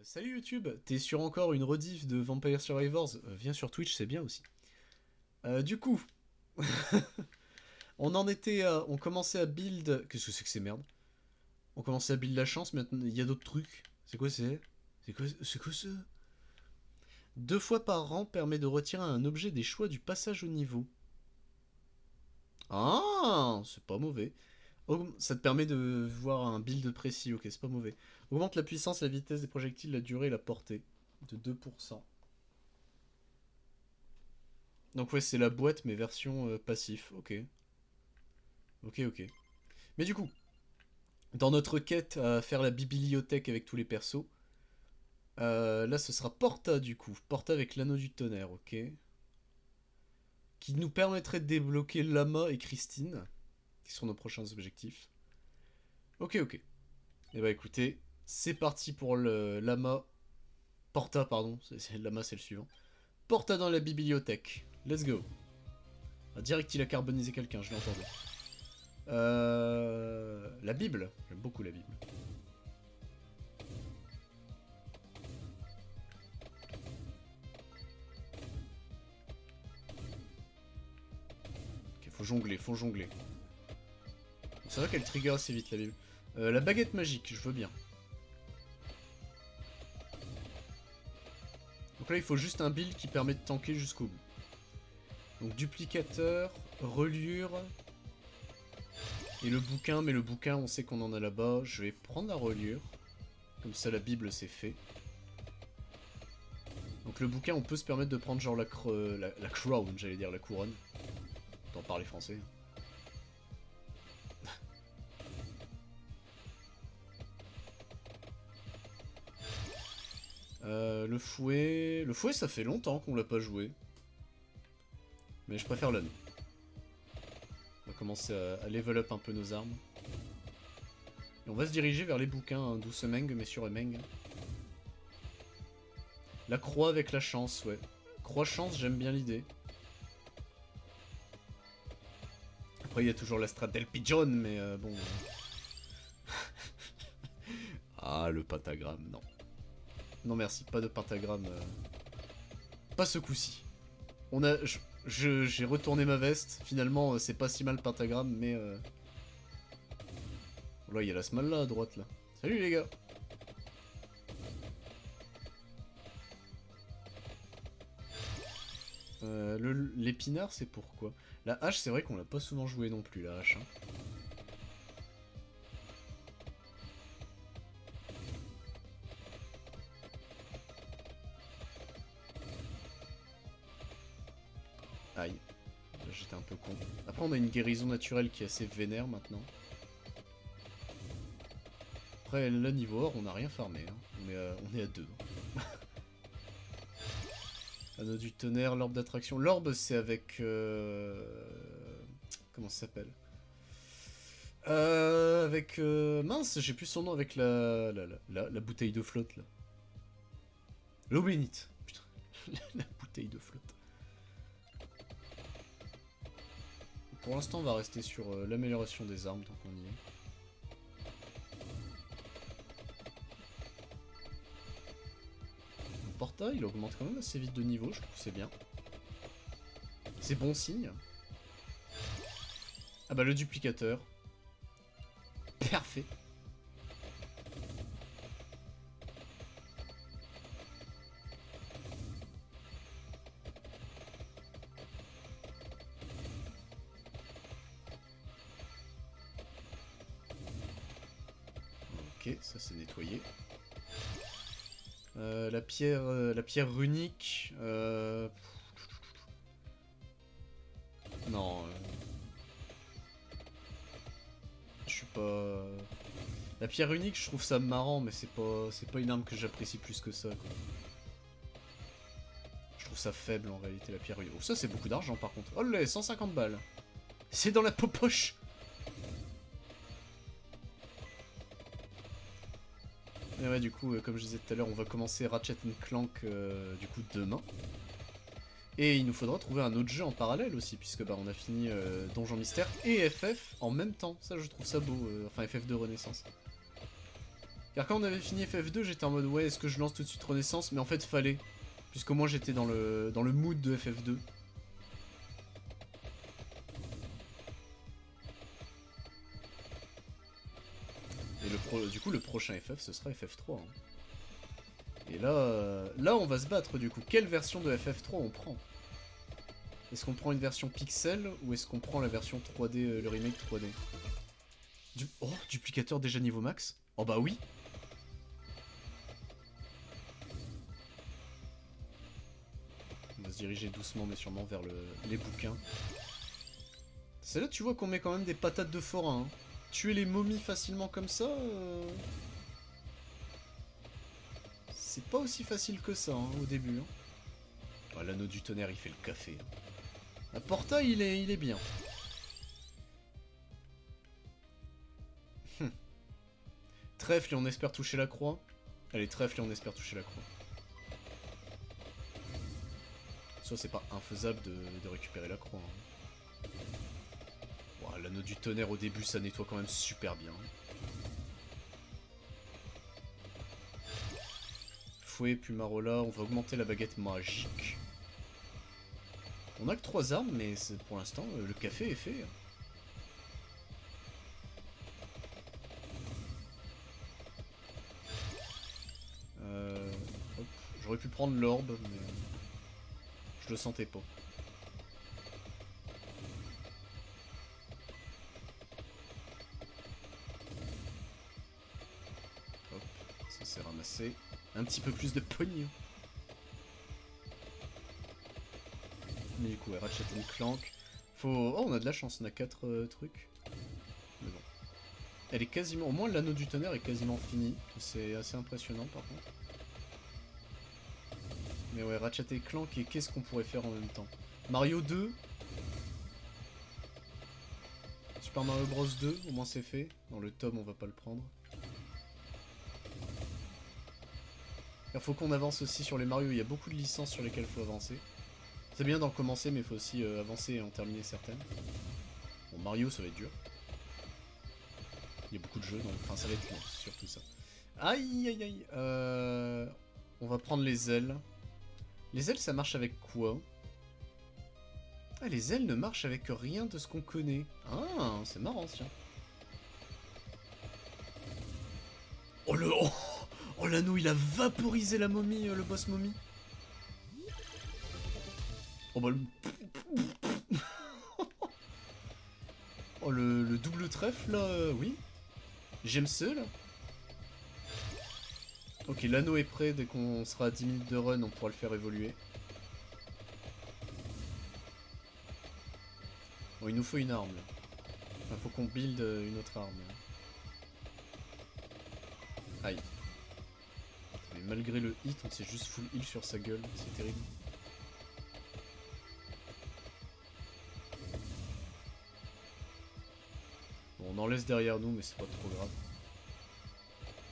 Salut YouTube, t'es sur encore une rediff de Vampire Survivors. Viens sur Twitch, c'est bien aussi. Du coup, on en était on commençait à build... Qu'est-ce que c'est que ces merdes? On commençait à build la chance, maintenant il y a d'autres trucs. C'est quoi c'est? C'est quoi ça? Deux fois par rang permet de retirer un objet des choix du passage au niveau. Ah, c'est pas mauvais. Ça te permet de voir un build précis, ok, c'est pas mauvais. Augmente la puissance, la vitesse des projectiles, la durée et la portée. De 2%. Donc ouais, c'est la boîte, mais version passif, ok. Ok, ok. Mais du coup, dans notre quête à faire la bibliothèque avec tous les persos, là ce sera Porta du coup. Porta avec l'anneau du tonnerre, ok. Qui nous permettrait de débloquer Lama et Christine, qui sont nos prochains objectifs. Ok, ok. Et bah écoutez, c'est parti pour le Lama. Porta, pardon. Lama, c'est le suivant. Porta dans la bibliothèque. Let's go. Ah, direct, il a carbonisé quelqu'un, je l'ai entendu. La Bible. J'aime beaucoup la Bible. Ok, faut jongler, faut jongler. C'est vrai qu'elle trigger assez vite la Bible. La baguette magique, je veux bien. Donc là, il faut juste un build qui permet de tanker jusqu'au bout. Donc duplicateur, reliure et le bouquin. Mais le bouquin, on sait qu'on en a là-bas. Je vais prendre la reliure. Comme ça, la Bible, c'est fait. Donc le bouquin, on peut se permettre de prendre genre la crown, j'allais dire la couronne. Autant parler français. Le fouet... Le fouet, ça fait longtemps qu'on l'a pas joué. Mais je préfère l'anneau. On va commencer à level up un peu nos armes. Et on va se diriger vers les bouquins, hein, douce Meng, mais sur Meng. La croix avec la chance, ouais. Croix chance, j'aime bien l'idée. Après, il y a toujours la strat del pigeon, mais bon... Ah, le pentagramme, non. Non merci, pas de pentagramme. Pas ce coup-ci. On a... J'ai retourné ma veste. Finalement, c'est pas si mal le pentagramme, mais... Là, il y a la small là, à droite, là. Salut, les gars. L'épinard, c'est pourquoi? La hache, c'est vrai qu'on l'a pas souvent joué non plus, la hache. Hein. Aïe. J'étais un peu con. Après, on a une guérison naturelle qui est assez vénère, maintenant. Après, là, niveau or, on n'a rien farmé. Hein. On est à 2. Anneau du tonnerre, l'orbe d'attraction. L'orbe, c'est avec... Comment ça s'appelle? Avec... Mince, j'ai plus son nom avec la bouteille de flotte, là. L'eau bénite. Putain, la bouteille de flotte. Pour l'instant, on va rester sur l'amélioration des armes, tant qu'on y est. Le portail, il augmente quand même assez vite de niveau, je trouve que c'est bien. C'est bon signe. Ah bah le duplicateur. Parfait. Ok, ça c'est nettoyé. La pierre runique. Non. Je suis pas. La pierre unique, je trouve ça marrant, mais c'est pas une arme que j'apprécie plus que ça. Quoi. Je trouve ça faible en réalité la pierre unique. Oh, ça c'est beaucoup d'argent par contre. Oh là, 150 balles. C'est dans la poche. Et ouais, du coup, comme je disais tout à l'heure, on va commencer Ratchet Clank du coup demain. Et il nous faudra trouver un autre jeu en parallèle aussi, puisque bah on a fini Donjon Mystère et FF en même temps. Ça, je trouve ça beau. Enfin, FF de Renaissance. Car quand on avait fini FF2, j'étais en mode ouais, est-ce que je lance tout de suite Renaissance? Mais en fait, fallait. Puisqu'au moins j'étais dans le mood de FF2. Et du coup, le prochain FF, ce sera FF3. Hein. Et là, on va se battre du coup. Quelle version de FF3 on prend? Est-ce qu'on prend une version pixel ou est-ce qu'on prend la version 3D, le remake 3D? Oh, duplicateur déjà niveau max? Oh bah oui. On va se diriger doucement mais sûrement vers les bouquins. C'est là tu vois qu'on met quand même des patates de forain. Hein. Tuer les momies facilement comme ça... C'est pas aussi facile que ça hein, au début. Hein. Oh, l'anneau du tonnerre il fait le café. Hein. La porta il est bien. Trèfle et on espère toucher la croix. Allez, trèfle et on espère toucher la croix. Soit c'est pas infaisable de récupérer la croix. Hein. Wow, l'anneau du tonnerre au début ça nettoie quand même super bien. Fouet, Pumarola, on va augmenter la baguette magique. On a que 3 armes mais pour l'instant le café est fait. J'aurais pu prendre l'orbe, mais je le sentais pas. Hop, ça s'est ramassé. Un petit peu plus de pognon. Mais du coup, ouais, Ratchet & Clank. Faut... Oh, on a de la chance, on a 4 trucs. Mais bon. Elle est quasiment... Au moins, l'anneau du tonnerre est quasiment fini. C'est assez impressionnant, par contre. Mais ouais, Ratchet & Clank, et qu'est-ce qu'on pourrait faire en même temps? Mario 2. Super Mario Bros 2, au moins c'est fait. Dans le tome, on va pas le prendre. Il faut qu'on avance aussi sur les Mario, il y a beaucoup de licences sur lesquelles il faut avancer. C'est bien d'en commencer, mais il faut aussi avancer et en terminer certaines. Bon, Mario, ça va être dur. Il y a beaucoup de jeux, donc enfin, ça va être long, surtout ça. Aïe, aïe, aïe. On va prendre les ailes. Les ailes, ça marche avec quoi? Ah, les ailes ne marchent avec rien de ce qu'on connaît. Ah, c'est marrant, tiens. Oh, le... Oh, l'anneau, il a vaporisé la momie, le boss momie. Oh, bah, le... Oh, le double trèfle, là, oui. J'aime ça, là. Ok, l'anneau est prêt, dès qu'on sera à 10 minutes de run, on pourra le faire évoluer. Bon, il nous faut une arme, là. Enfin, faut qu'on build une autre arme. Aïe. Mais malgré le hit, on s'est juste full heal sur sa gueule, c'est terrible. Bon, on en laisse derrière nous, mais c'est pas trop grave.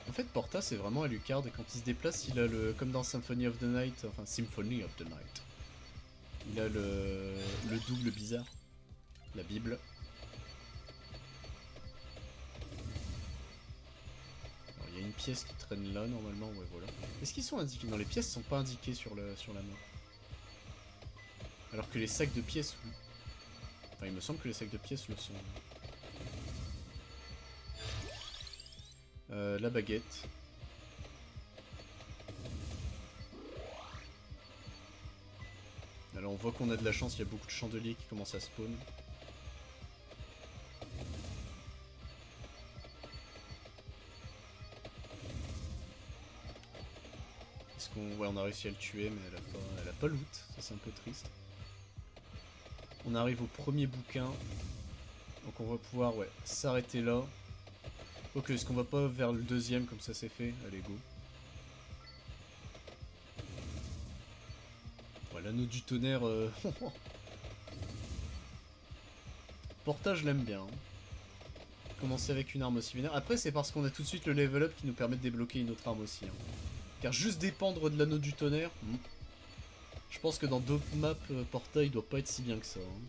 En fait, Porta, c'est vraiment Alucard, et quand il se déplace, il a le... Comme dans Symphony of the Night, enfin Symphony of the Night. Il a le double bizarre. La Bible. Alors, il y a une pièce qui traîne là, normalement, ouais, voilà. Est-ce qu'ils sont indiqués? Non, les pièces sont pas indiquées sur la main. Alors que les sacs de pièces, oui. Enfin, il me semble que les sacs de pièces le sont. La baguette. Alors on voit qu'on a de la chance, il y a beaucoup de chandeliers qui commencent à spawn. Est-ce qu'on... Ouais, on a réussi à le tuer, mais elle a pas loot, ça c'est un peu triste. On arrive au premier bouquin. Donc on va pouvoir, ouais, s'arrêter là. Ok, est-ce qu'on va pas vers le deuxième comme ça c'est fait? Allez, go. Ouais, l'anneau du tonnerre... Portage, je l'aime bien. Hein. Commencer avec une arme aussi vénère. Après, c'est parce qu'on a tout de suite le level up qui nous permet de débloquer une autre arme aussi. Hein. Car juste dépendre de l'anneau du tonnerre... Je pense que dans d'autres maps, Porta, il doit pas être si bien que ça. Hein.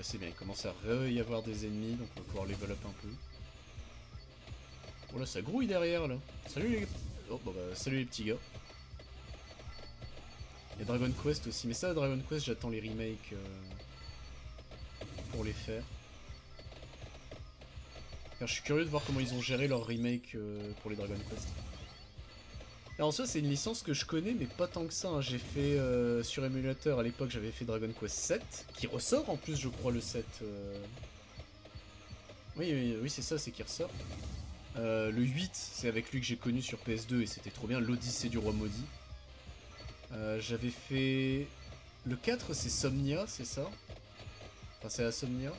c'est bien, il commence à y avoir des ennemis, donc on va pouvoir level up un peu. Oh là, ça grouille derrière, là. Salut les... Oh, bon bah, salut les petits gars. Il y a Dragon Quest aussi, mais ça, Dragon Quest, j'attends les remakes pour les faire. Car je suis curieux de voir comment ils ont géré leur remake pour les Dragon Quest. Alors en soi, c'est une licence que je connais, mais pas tant que ça. Hein. J'ai fait sur émulateur, à l'époque, j'avais fait Dragon Quest 7, qui ressort en plus, je crois, le 7. Oui, c'est ça, c'est qui ressort. Le 8, c'est avec lui que j'ai connu sur PS2, et c'était trop bien, l'Odyssée du Roi Maudit. J'avais fait... Le 4, c'est Somnia, c'est ça? Enfin, c'est Insomnia.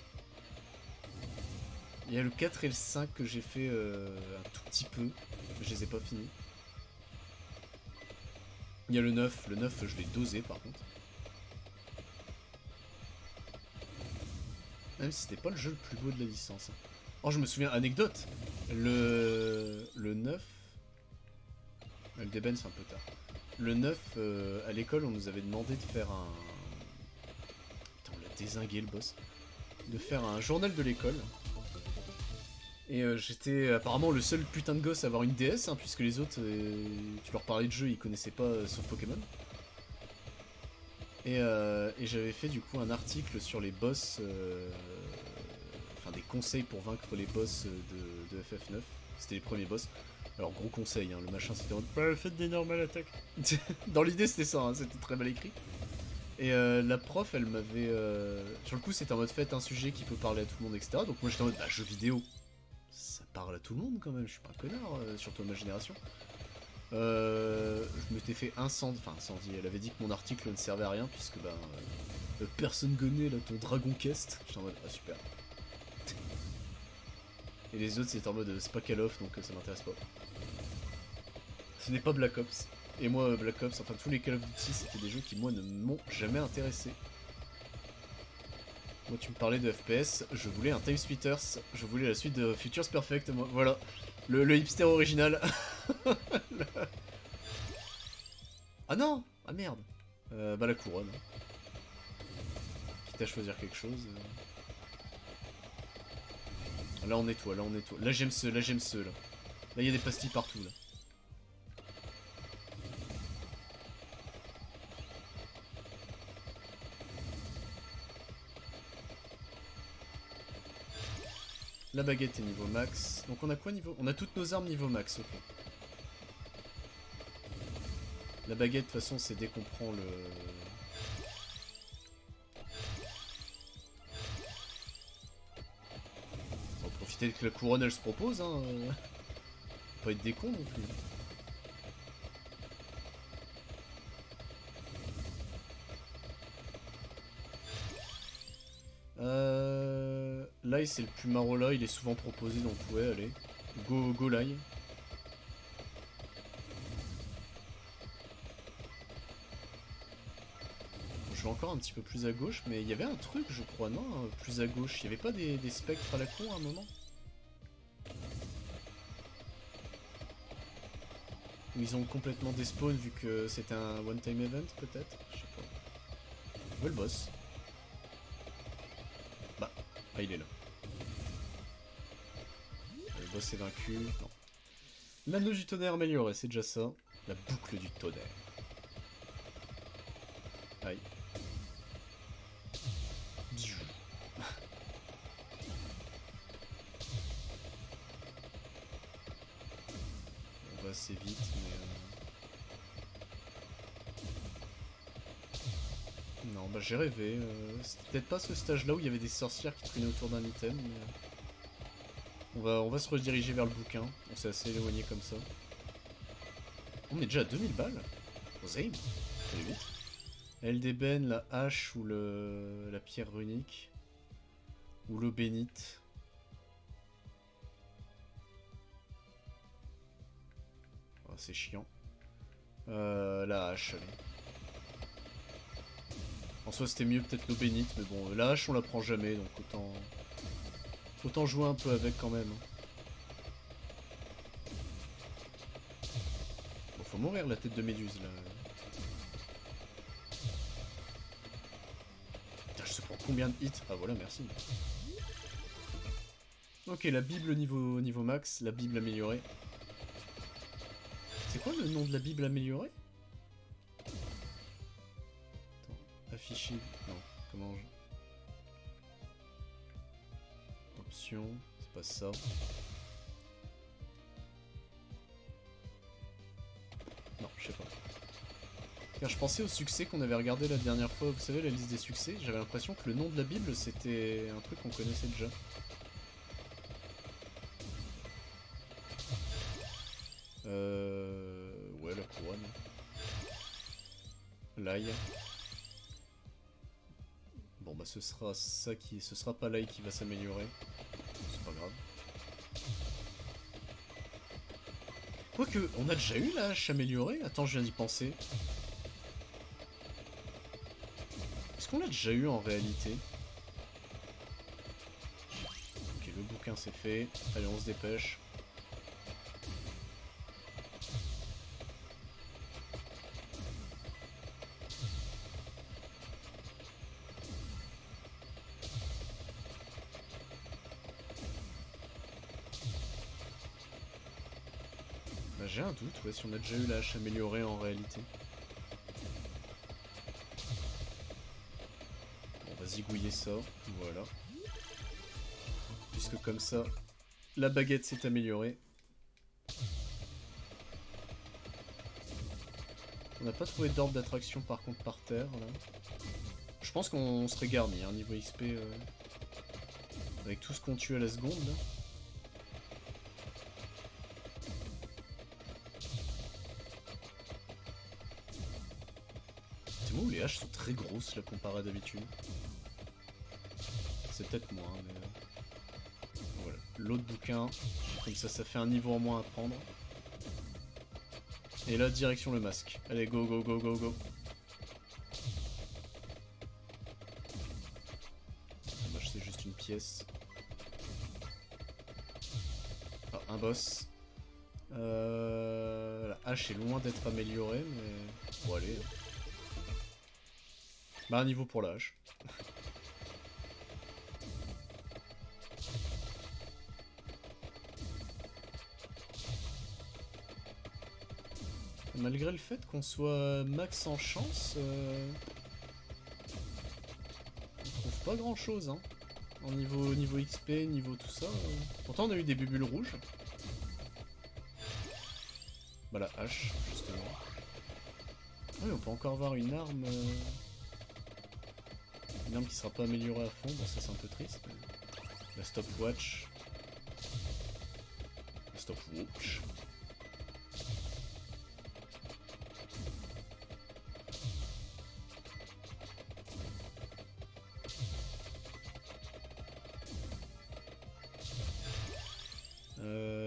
Il y a le 4 et le 5 que j'ai fait un tout petit peu. Je les ai pas finis. Il y a le 9. Le 9, je l'ai dosé par contre. Même si c'était pas le jeu le plus beau de la licence. Oh, je me souviens, anecdote. Le 9... Le Deben, c'est un peu tard. Le 9, à l'école, on nous avait demandé de faire un... Putain, on l'a dézingué le boss. De faire un journal de l'école. Et j'étais apparemment le seul putain de gosse à avoir une DS, hein, puisque les autres, tu leur parlais de jeu, ils connaissaient pas sur Pokémon. Et j'avais fait du coup un article sur les boss, enfin des conseils pour vaincre les boss de FF9. C'était les premiers boss. Alors gros conseil, hein, le machin c'était en mode faites des normales attaques. Dans l'idée c'était ça, hein, c'était très mal écrit. Et la prof elle m'avait... Sur le coup c'était en mode faites un sujet qui peut parler à tout le monde, etc. Donc moi j'étais en mode bah jeux vidéo. Ça parle à tout le monde quand même, je suis pas un connard, surtout à ma génération. Je m'étais fait incendie, elle avait dit que mon article ne servait à rien puisque ben personne connaît là ton Dragon Quest. J'étais en mode ah super. Et les autres c'était en mode c'est pas Call of donc ça m'intéresse pas. Ce n'est pas Black Ops. Et moi Black Ops, enfin tous les Call of Duty c'était des jeux qui moi ne m'ont jamais intéressé. Moi tu me parlais de FPS, je voulais un Time Splitters, je voulais la suite de Futures Perfect, moi, voilà. Le hipster original. Ah non! Ah merde! Bah la couronne. Quitte à choisir quelque chose. Là on nettoie, là on nettoie. Là j'aime ce, là j'aime ce, là. Là il y a des pastilles partout, là. La baguette est niveau max. Donc on a quoi niveau... On a toutes nos armes niveau max, ok. La baguette, de toute façon, c'est dès qu'on prend le... On va profiter que la couronne, elle se propose, hein. Faut pas être des cons, non plus. L'ail, c'est le plus marrant là, il est souvent proposé, donc ouais, allez. Go l'ail. Je vais encore un petit peu plus à gauche, mais il y avait un truc, je crois, non? Plus à gauche, il y avait pas des spectres à la con à un moment? Ou ils ont complètement despawn vu que c'était un one-time event, peut-être? Je sais pas. Où est le boss? Bah, ah, il est là. Le boss est vaincu. Non. L'anneau du tonnerre amélioré, c'est déjà ça. La boucle du tonnerre. Aïe. On va assez vite, mais... Non, bah j'ai rêvé. C'était peut-être pas ce stage-là où il y avait des sorcières qui traînaient autour d'un item, mais... On va se rediriger vers le bouquin. On s'est assez éloigné comme ça. On est déjà à 2000 balles. Zame. Allez vite. Eldeben, la hache ou la pierre runique. Ou l'eau bénite. Oh, c'est chiant. La hache, allez. En soi c'était mieux peut-être l'eau bénite, mais bon, la hache on la prend jamais, donc autant jouer un peu avec quand même. Bon, faut mourir la tête de méduse là. Putain, je sais pas combien de hits? Ah voilà, merci. Ok, la Bible niveau max, la Bible améliorée. C'est quoi le nom de la Bible améliorée? Attends, afficher... Non, comment je... Option, c'est pas ça. Non, je sais pas. Car je pensais au succès qu'on avait regardé la dernière fois, vous savez, la liste des succès. J'avais l'impression que le nom de la Bible, c'était un truc qu'on connaissait déjà. Ouais, la couronne. L'ail. Bon bah ce sera ça qui... Ce sera pas l'ail qui va s'améliorer. C'est pas grave. Quoique, on a déjà eu la hache améliorée? Attends, je viens d'y penser. Est-ce qu'on l'a déjà eu en réalité? Ok, le bouquin c'est fait. Allez, on se dépêche. Bah, j'ai un doute, ouais, si on a déjà eu la hache améliorée en réalité. On va zigouiller ça, voilà. Puisque comme ça, la baguette s'est améliorée. On n'a pas trouvé d'orbe d'attraction par contre par terre, là. Je pense qu'on serait garni, hein, niveau XP, avec tout ce qu'on tue à la seconde, là. C'est moi où les haches sont très grosses, là, comparé à d'habitude. C'est peut-être moi, hein, mais... Voilà, l'autre bouquin, comme ça fait un niveau en moins à prendre. Et là, direction le masque. Allez, go, go, go, go, go. Dommage, c'est juste une pièce. Ah, un boss. La hache est loin d'être améliorée, mais... Bon, allez. Bah, un niveau pour la hache. Malgré le fait qu'on soit max en chance, on trouve pas grand chose, hein. En niveau XP, niveau tout ça. Pourtant on a eu des bulles rouges. Bah la hache, justement. Oui, on peut encore avoir une arme... Une arme qui sera pas améliorée à fond, bon ça c'est un peu triste. Mais... La stopwatch. La stopwatch.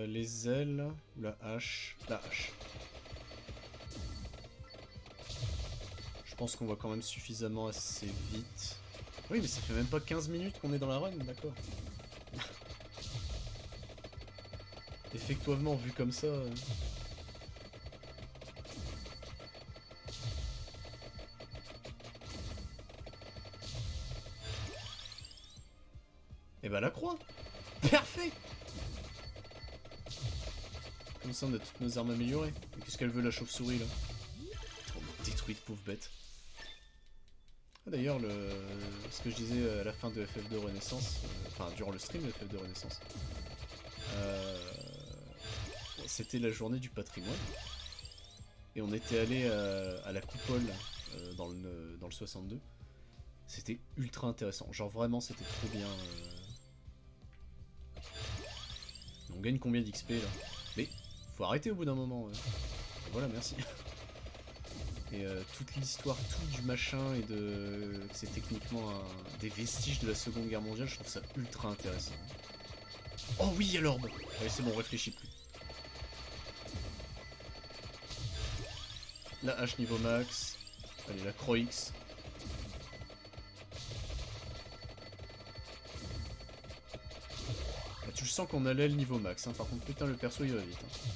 Les ailes, la hache, Je pense qu'on va quand même suffisamment assez vite. Oui, mais ça fait même pas 15 minutes qu'on est dans la run, d'accord. Effectivement, vu comme ça... Et bah la croix. Parfait. Comme ça on a toutes nos armes améliorées. Mais qu'est-ce qu'elle veut la chauve-souris là? Oh, détruite, pauvre bête. Ah, d'ailleurs, ce que je disais à la fin de FF2 Renaissance, enfin durant le stream de FF2 Renaissance, c'était la journée du patrimoine. Et on était allé à la coupole dans le 62. C'était ultra intéressant. Genre vraiment c'était trop bien. On gagne combien d'XP là? Mais faut arrêter au bout d'un moment. Voilà, merci. Et toute l'histoire, tout du machin, et de... C'est techniquement des vestiges de la Seconde Guerre mondiale, je trouve ça ultra intéressant. Oh oui, il y a l'orbe. Allez, c'est bon, on réfléchit plus. La hache niveau max. Allez, la Croix X. Ah, tu le sens qu'on a l'aile niveau max, hein. Par contre, putain, le perso il va vite. Hein.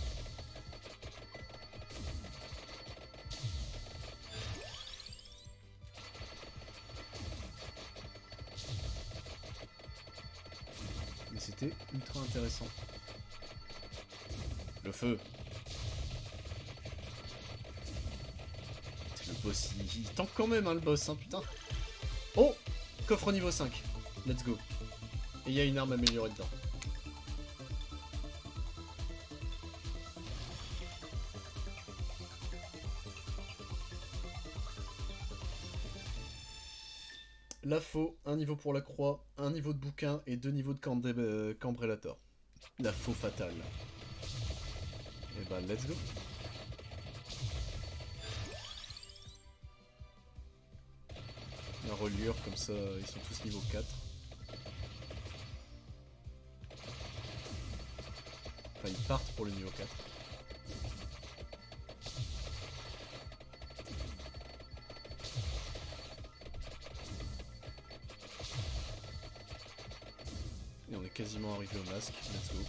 c'était ultra intéressant. Le feu. Le boss, il tank quand même, hein, le boss, hein, putain. Oh, coffre niveau 5. Let's go. Et il y a une arme améliorée dedans. La faux, un niveau pour la croix, un niveau de bouquin et 2 niveaux de cambrélator. La faux fatale. Et bah, let's go. La reliure, comme ça, ils sont tous niveau 4. Enfin, ils partent pour le niveau 4. Et on est quasiment arrivé au masque, let's go.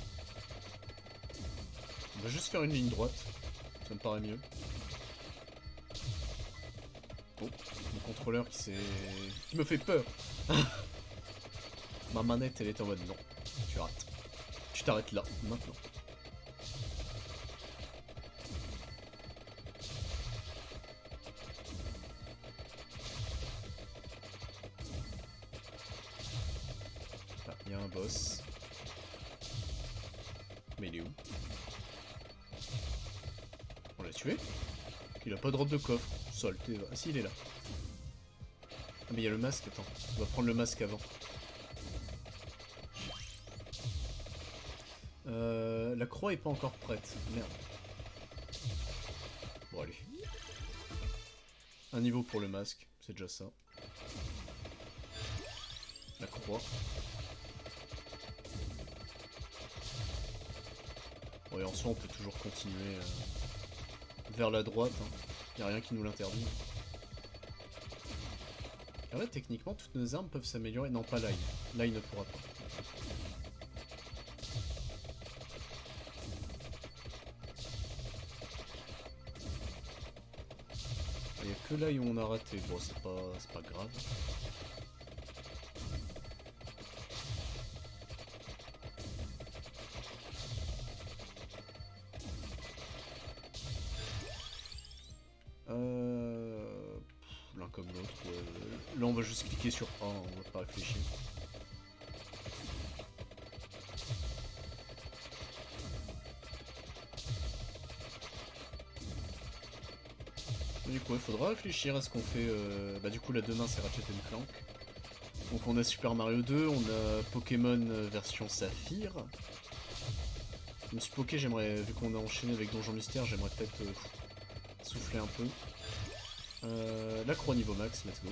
On va juste faire une ligne droite, ça me paraît mieux. Oh, mon contrôleur qui me fait peur. Ma manette elle est en mode non, tu rates. Tu t'arrêtes là, maintenant. Là, il y a un boss. Mais il est où? On l'a tué? Il a pas de drop de coffre. Saleté. Ah si, il est là. Ah mais il y a le masque, attends. On va prendre le masque avant. La croix est pas encore prête. Merde. Bon allez. Un niveau pour le masque, c'est déjà ça. La croix. Bon et en soi on peut toujours continuer vers la droite. Hein. Y a rien qui nous l'interdit. Ah ouais, techniquement toutes nos armes peuvent s'améliorer. Non, pas là. Là il ne pourra pas. Il n'y a que là où on a raté. Bon, c'est pas grave. L'un comme l'autre. Là, on va juste cliquer sur A, on va pas réfléchir. Du coup, il faudra réfléchir à ce qu'on fait. Bah, du coup, là, demain, c'est Ratchet & Clank. Donc, on a Super Mario 2, on a Pokémon version Saphir. Je me suis poké, j'aimerais, vu qu'on a enchaîné avec Donjon Mystère, j'aimerais peut-être souffler un peu. La croix niveau max, let's go.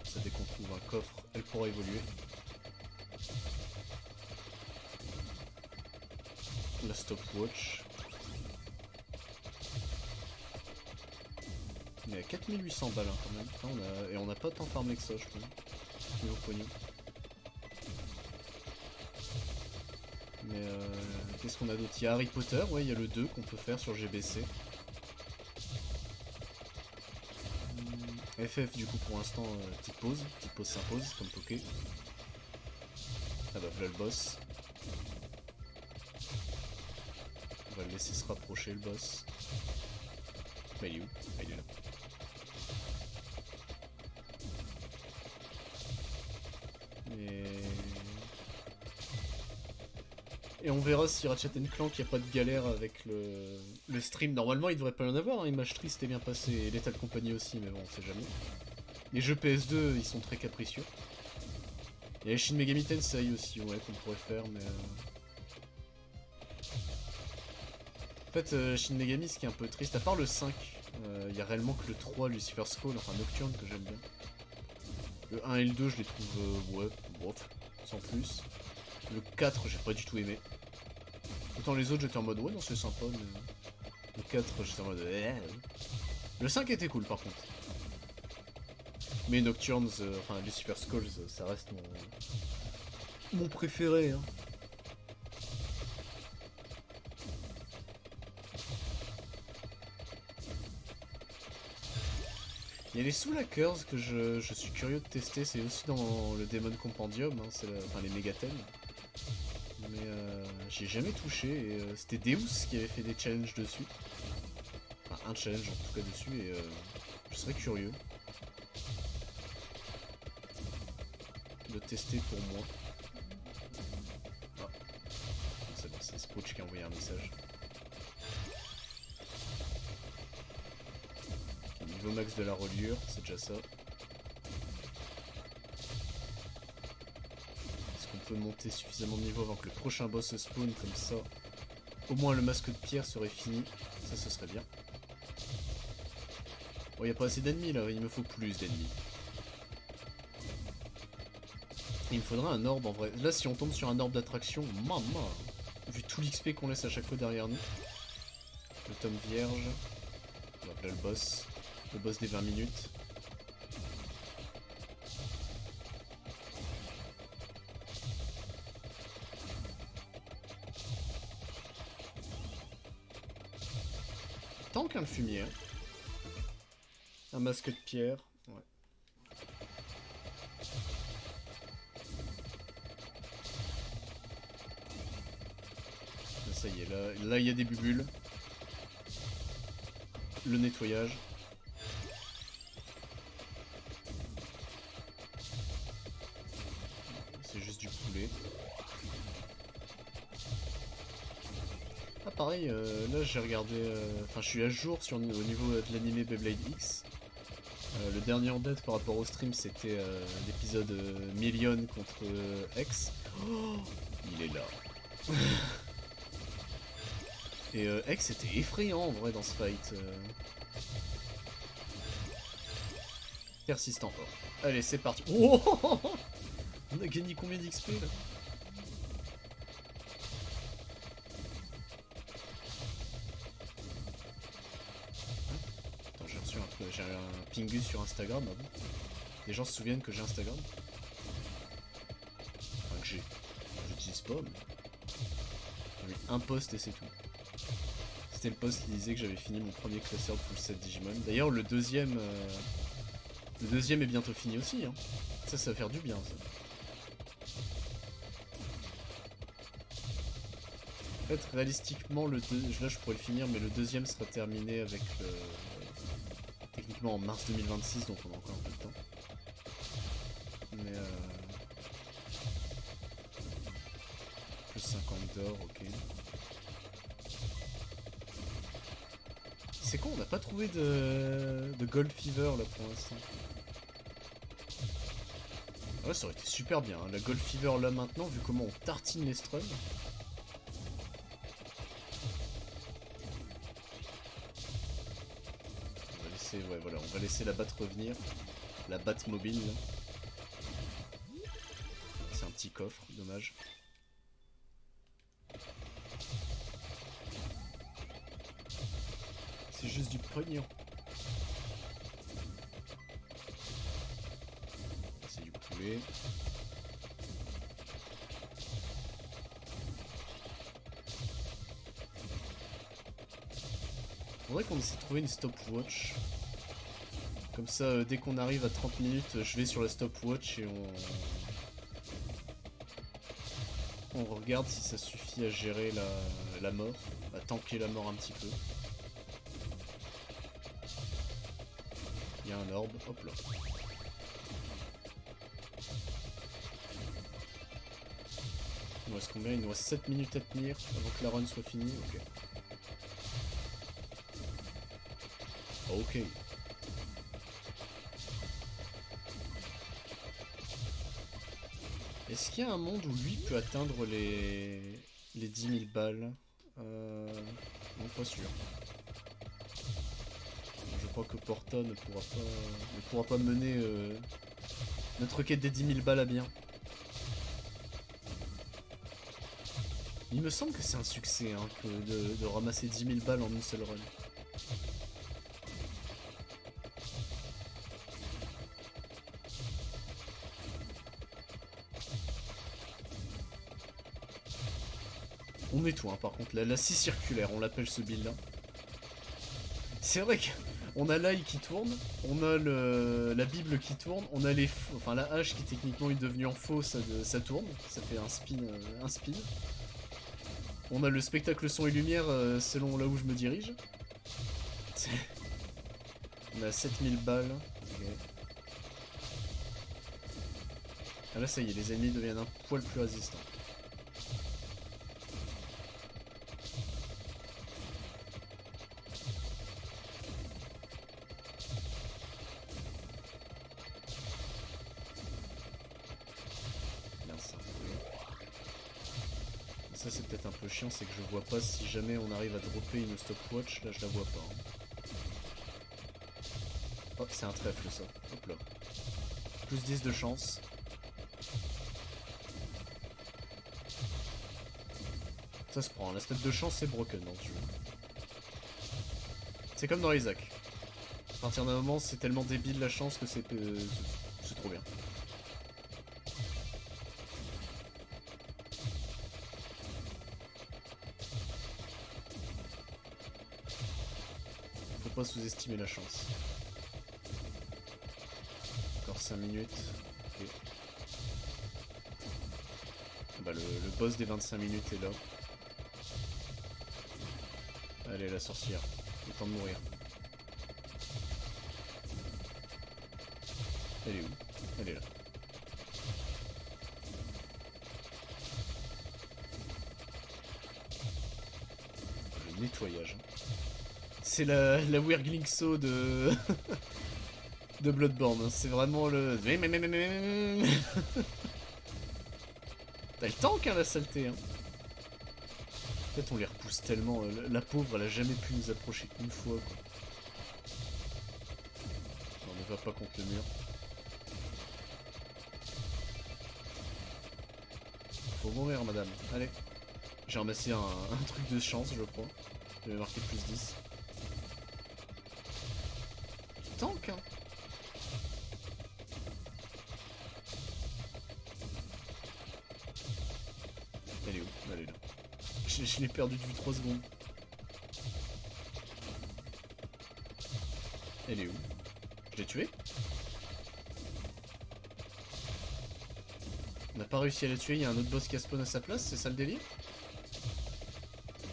Ça, dès qu'on trouve un coffre, elle pourra évoluer. La stopwatch. On est à 4800 balles hein, quand même. Putain, et on n'a pas tant farmé que ça, je trouve. Niveau pognon. Mais qu'est-ce qu'on a d'autre? Il y a Harry Potter, ouais, il y a le 2 qu'on peut faire sur GBC. FF du coup pour l'instant, petite pause s'impose comme Poké. Ah bah voilà le boss. On va le laisser se rapprocher le boss. Bah il est où? Ah, il est là. Et on verra si Ratchet & Clank, il n'y a pas de galère avec le stream. Normalement, il devrait pas y en avoir, hein. Image triste est bien passé, et Lethal Company aussi, mais bon, on sait jamais. Les jeux PS2, ils sont très capricieux. Il y a Shin Megami Tensei aussi, ouais, qu'on pourrait faire, mais... En fait, Shin Megami, ce qui est un peu triste, à part le 5, il y a réellement que le 3, Lucifer's Call, enfin Nocturne, que j'aime bien. Le 1 et le 2, je les trouve, ouais, bof, sans plus. Le 4, j'ai pas du tout aimé. Autant les autres, j'étais en mode, ouais, non, c'est sympa, mais... Le 4, j'étais en mode, Le 5 était cool, par contre. Mais Nocturnes, enfin, Lucifer's Calls, ça reste mon préféré, hein. Il y a les Soul Hackers que je suis curieux de tester, c'est aussi dans le Demon Compendium, hein, enfin les Megaten. Mais j'y ai jamais touché, et c'était Deus qui avait fait des challenges dessus. Enfin un challenge en tout cas dessus, et je serais curieux de tester pour moi. Ah, c'est bon, c'est Spooch qui a envoyé un message. Okay, niveau max de la reliure, c'est déjà ça. Est-ce qu'on peut monter suffisamment de niveau avant que le prochain boss spawn comme ça? Au moins le masque de pierre serait fini, ça ce serait bien. Bon, y a pas assez d'ennemis là, il me faut plus d'ennemis. Il me faudra un orbe en vrai. Là, si on tombe sur un orbe d'attraction, maman, vu tout l'XP qu'on laisse à chaque fois derrière nous. Le tome vierge. Donc là, le boss des 20 minutes. Tant qu'un fumier. Un masque de pierre. Ouais. Ça y est, là il y a des bulles. Le nettoyage. C'est juste du poulet. Ah pareil, là j'ai regardé... Enfin je suis à jour au niveau de l'anime Beyblade X. Le dernier en date par rapport au stream c'était l'épisode Million contre X. Oh, il est là. Et X était effrayant en vrai dans ce fight. Persistant. Oh. Allez c'est parti. Oh, on a gagné combien d'XP là? Attends, j'ai reçu un truc, j'ai un pingus sur Instagram. Ah bon, les gens se souviennent que j'ai Instagram? Enfin que j'ai. J'utilise pas mais... J'ai un post et c'est tout. C'était le post qui disait que j'avais fini mon premier classeur de full set Digimon. D'ailleurs le deuxième est bientôt fini aussi, hein. Ça va faire du bien ça. En fait réalistiquement là je pourrais le finir mais le deuxième sera terminé avec techniquement en mars 2026 donc on a encore un peu de temps. Mais plus 50 d'or, ok. C'est con, on n'a pas trouvé de Gold Fever là pour l'instant. Ouais, ça aurait été super bien, hein. La Gold Fever là maintenant, vu comment on tartine les strums. On va laisser, ouais, voilà, on va laisser la batte revenir. La batte mobile là. C'est un petit coffre, dommage. C'est juste du pognon. C'est du poulet. Faudrait qu'on essaie de trouver une stopwatch. Comme ça, dès qu'on arrive à 30 minutes, je vais sur la stopwatch et on regarde si ça suffit à gérer la mort, à tanker la mort un petit peu. Il y a un orbe, hop là. Il nous reste combien? Il nous reste 7 minutes à tenir avant que la run soit finie, ok. Ok. Est-ce qu'il y a un monde où lui peut atteindre les 10 000 balles? Non, pas sûr. Je crois que Porta ne pourra pas mener notre quête des 10 000 balles à bien. Il me semble que c'est un succès hein, de ramasser 10 000 balles en une seule run. On nettoie hein, par contre, la scie circulaire, on l'appelle ce build là. C'est vrai que On a l'ail qui tourne, on a la Bible qui tourne, on a enfin la hache qui techniquement est devenue en faux, ça tourne, ça fait un spin, un spin. On a le spectacle son et lumière selon là où je me dirige. On a 7000 balles. Okay. Ah là ça y est, les ennemis deviennent un poil plus résistants. Ça c'est peut-être un peu chiant, c'est que je vois pas si jamais on arrive à dropper une stopwatch, là je la vois pas. Hein. Oh, c'est un trèfle ça, hop là. Plus 10 de chance. Ça se prend, la stat de chance c'est broken dans ce jeu. C'est comme dans Isaac. À partir d'un moment c'est tellement débile la chance que c'est trop bien. Pas sous-estimer la chance. Encore 5 minutes. Okay. Bah, le boss des 25 minutes est là. Allez, la sorcière. Le temps de mourir. Elle est où? Elle est là. Le nettoyage. C'est la Wurglingso de... de Bloodborne, c'est vraiment le... T'as le tank hein, la saleté hein. En fait on les repousse tellement, la pauvre elle a jamais pu nous approcher une fois quoi. On ne va pas contre le mur. Faut mourir madame, allez. J'ai ramassé un truc de chance je crois. J'avais marqué plus 10. Tank hein. Elle est où? Elle est là. Je l'ai perdu depuis 3 secondes. Elle est où? Je l'ai tuée? On n'a pas réussi à la tuer, il y a un autre boss qui a spawn à sa place, c'est ça le délire?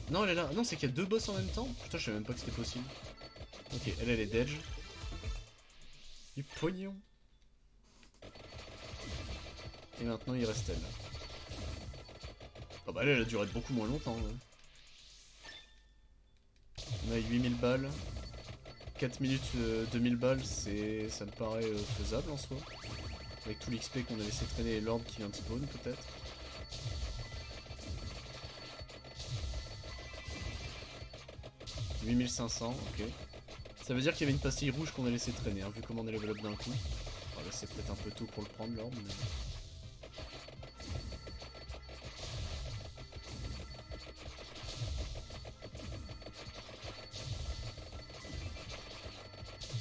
Non elle est là, non c'est qu'il y a 2 boss en même temps? Putain je savais même pas que c'était possible. Ok, elle est dead. Du pognon. Et maintenant il reste elle. Oh bah elle a duré beaucoup moins longtemps. Hein. On a 8000 balles. 4 minutes 2000 balles, ça me paraît faisable en soi. Avec tout l'XP qu'on a laissé traîner et l'orbe qui vient de spawn peut-être. « 8500, ok. Ça veut dire qu'il y avait une pastille rouge qu'on a laissé traîner, hein, vu comment on est level up d'un coup. Bon, là c'est peut-être un peu tôt pour le prendre l'orbe, mais...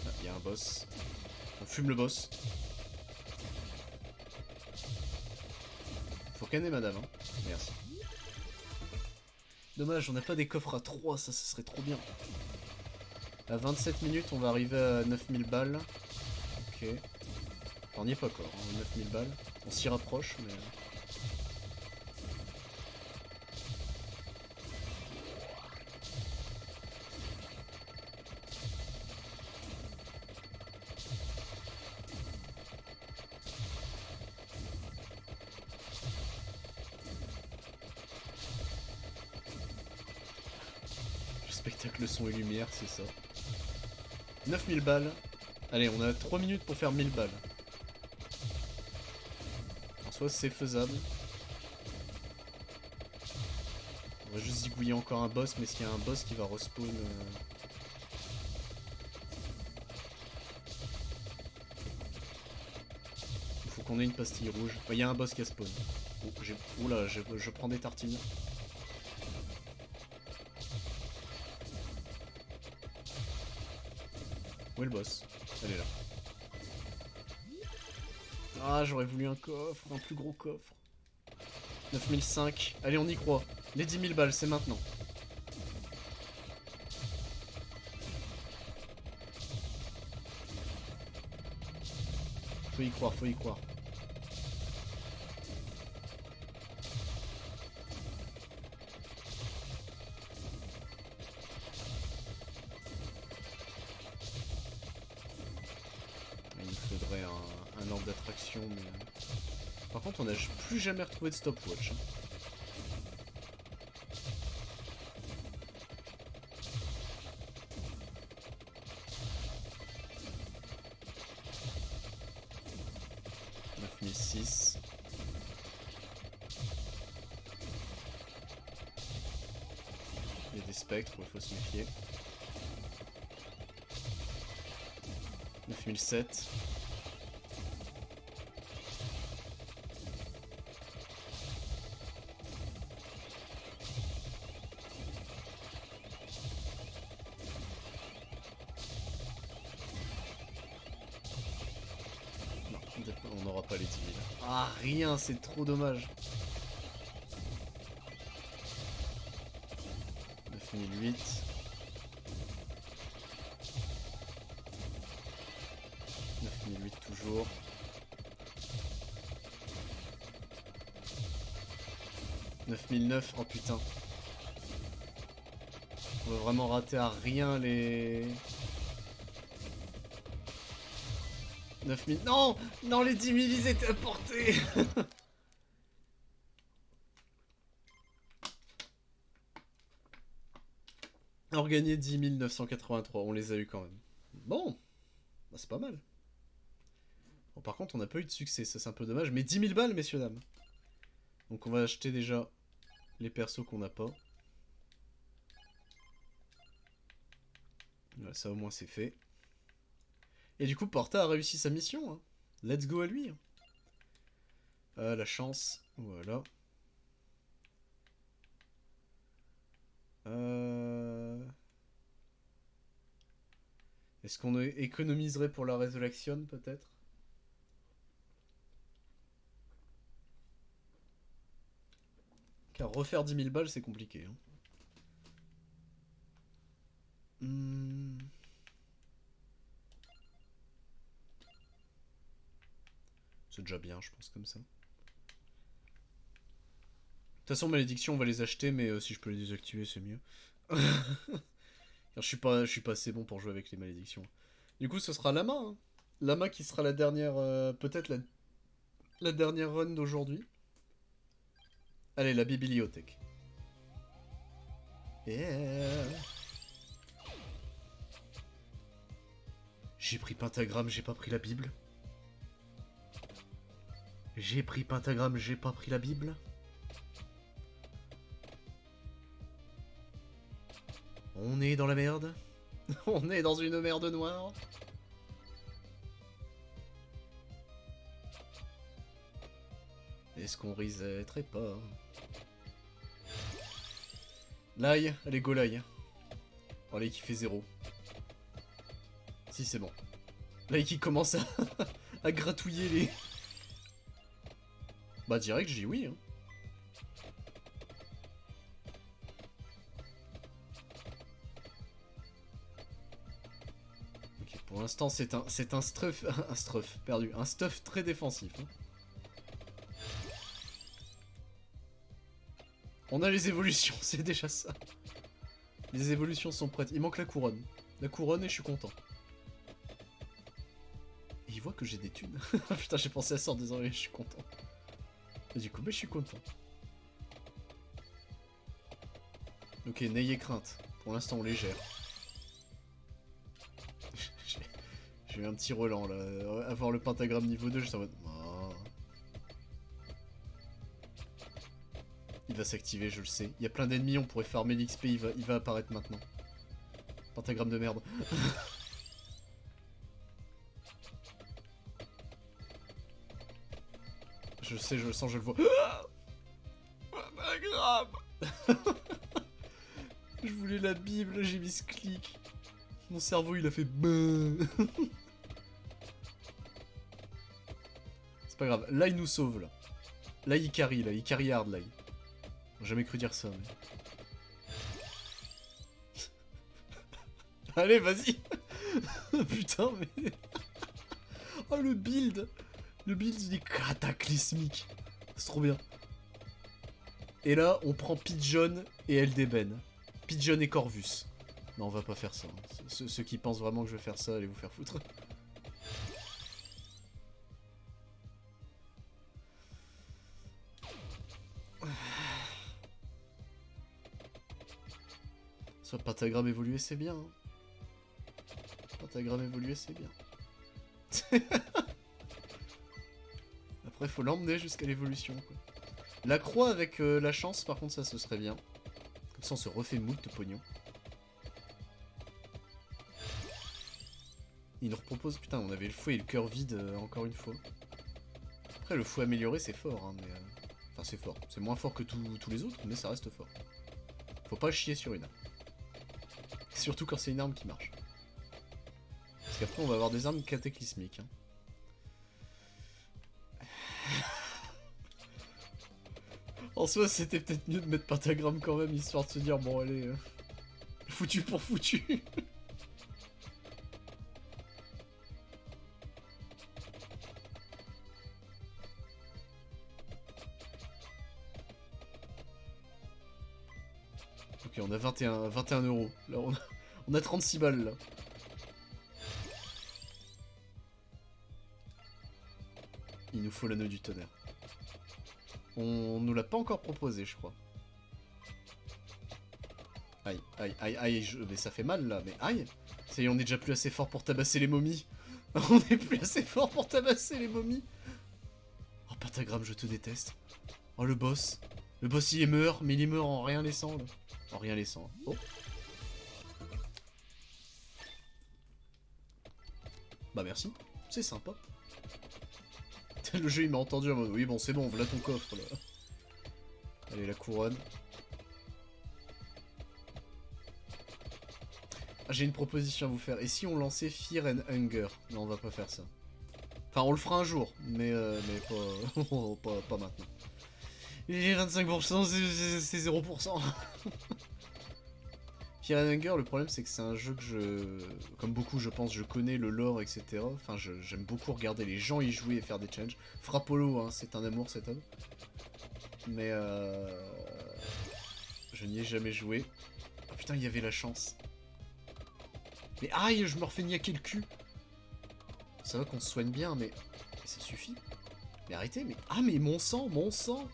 Ah, il y a un boss. On fume le boss. Faut canner madame, hein. Merci. Dommage, on n'a pas des coffres à 3, ça serait trop bien. À 27 minutes, on va arriver à 9000 balles. Ok. Enfin, on n'y est pas encore, hein, 9000 balles. On s'y rapproche, mais... Le spectacle son et lumière, c'est ça. 9000 balles. Allez, on a 3 minutes pour faire 1000 balles. En soi, c'est faisable. On va juste zigouiller encore un boss, mais s'il y a un boss qui va respawn... Il faut qu'on ait une pastille rouge. Il y a un boss qui a spawn. Oh, oula, je prends des tartines. Où est le boss? Elle est là. Ah, j'aurais voulu un coffre, un plus gros coffre. 9005. Allez, on y croit. Les 10 000 balles, c'est maintenant. Faut y croire, faut y croire. Il nous faudrait un ordre d'attraction, mais... Par contre, on n'a plus jamais retrouvé de stopwatch. Hein. Il y a des spectres, il faut se méfier. 9007. Non, on n'aura pas les 10 000. Ah, rien, c'est trop dommage. 9008. 9008 toujours. 9009, oh putain. On va vraiment rater à rien les... 9000... Non! Non, les 10 000, ils étaient apportés. Alors gagné 10 983, on les a eu quand même. Bon, bah, c'est pas mal. Bon, par contre, on n'a pas eu de succès, ça c'est un peu dommage. Mais 10 000 balles, messieurs, dames. Donc on va acheter déjà les persos qu'on n'a pas. Voilà, ça au moins c'est fait. Et du coup, Porta a réussi sa mission. Hein. Let's go à lui. La chance, voilà. Est-ce qu'on économiserait pour la résurrection, peut-être? Car refaire 10 000 balles, c'est compliqué. Hein. C'est déjà bien, je pense, comme ça. De toute façon, malédiction, on va les acheter, mais si je peux les désactiver, c'est mieux. Je suis pas assez bon pour jouer avec les malédictions. Du coup, ce sera Lama. Hein. Lama qui sera la dernière... peut-être la dernière run d'aujourd'hui. Allez, la bibliothèque. Yeah. J'ai pris pentagramme, j'ai pas pris la Bible. J'ai pris pentagramme, j'ai pas pris la Bible. On est dans la merde. On est dans une merde noire. Est-ce qu'on resetterait pas? L'ail, allez go l'ail. Oh l'ail qui fait 0. Si c'est bon. L'ail qui commence à gratouiller les... Bah direct, j'ai oui. Hein. Ok, pour l'instant c'est un stuff... un stuff, perdu. Un stuff très défensif. Hein. On a les évolutions, c'est déjà ça. Les évolutions sont prêtes. Il manque la couronne. La couronne et je suis content. Et il voit que j'ai des thunes. Putain, j'ai pensé à ça en disant je suis content. Et du coup, bah, je suis content. Ok, n'ayez crainte. Pour l'instant, on les gère. J'ai eu un petit relan là. Avoir le pentagramme niveau 2, je suis en mode... Oh. Il va s'activer, je le sais. Il y a plein d'ennemis, on pourrait farmer l'XP, il va apparaître maintenant. Pentagramme de merde. Je sais, je le sens, je le vois. Pentagramme. Je voulais la Bible, j'ai mis ce clic. Mon cerveau, il a fait... C'est pas grave. Là, il nous sauve, là. Là, il carry hard, là. J'ai jamais cru dire ça, mais... Allez, vas-y. Putain, mais... Oh, le build. Le build il est cataclysmique. C'est trop bien. Et là, on prend Pigeon et Eldeben. Pigeon et Corvus. Non, on va pas faire ça. Ceux qui pensent vraiment que je vais faire ça, allez vous faire foutre. Soit pentagramme évolué, c'est bien. Hein. Pentagramme évolué, c'est bien. Après, faut l'emmener jusqu'à l'évolution. La croix avec la chance, par contre, ça, ce serait bien. Comme ça, on se refait moult de pognon. Il nous repropose... Putain, on avait le fouet et le cœur vide, encore une fois. Après, le fouet amélioré, c'est fort, hein, mais... Enfin, c'est fort. C'est moins fort que tous les autres, mais ça reste fort. Faut pas chier sur une arme. Surtout quand c'est une arme qui marche. Parce qu'après, on va avoir des armes cataclysmiques. Hein. En soi, c'était peut-être mieux de mettre pentagramme quand même, histoire de se dire, bon, allez, foutu pour foutu. Ok, on a 21 euros. Là, on a 36 balles, là. Il nous faut l'anneau du tonnerre. On nous l'a pas encore proposé, je crois. Aïe, aïe, aïe, aïe, mais ça fait mal, là, mais aïe. Ça y est, on est déjà plus assez fort pour tabasser les momies. On est plus assez fort pour tabasser les momies. Oh, pentagramme, je te déteste. Oh, le boss. Le boss, il est meurt, mais il est meurt en rien laissant, là. En rien laissant. Oh. Bah, merci. C'est sympa. Le jeu il m'a entendu en mode oui bon c'est bon, voilà ton coffre là. Allez la couronne. Ah, j'ai une proposition à vous faire. Et si on lançait Fear and Hunger? Non on va pas faire ça. Enfin on le fera un jour, mais pas, pas maintenant. Et 25% c'est 0%. Fear and Hunger, le problème c'est que c'est un jeu que je... Comme beaucoup je pense, je connais le lore, etc. Enfin j'aime beaucoup regarder les gens y jouer et faire des challenges. Frappolo, hein, c'est un amour cet homme. Mais je n'y ai jamais joué. Oh putain, il y avait la chance. Mais aïe, je me refais niaquer le cul. Ça va qu'on se soigne bien, mais ça suffit. Mais arrêtez, mais... Ah mais mon sang, mon sang.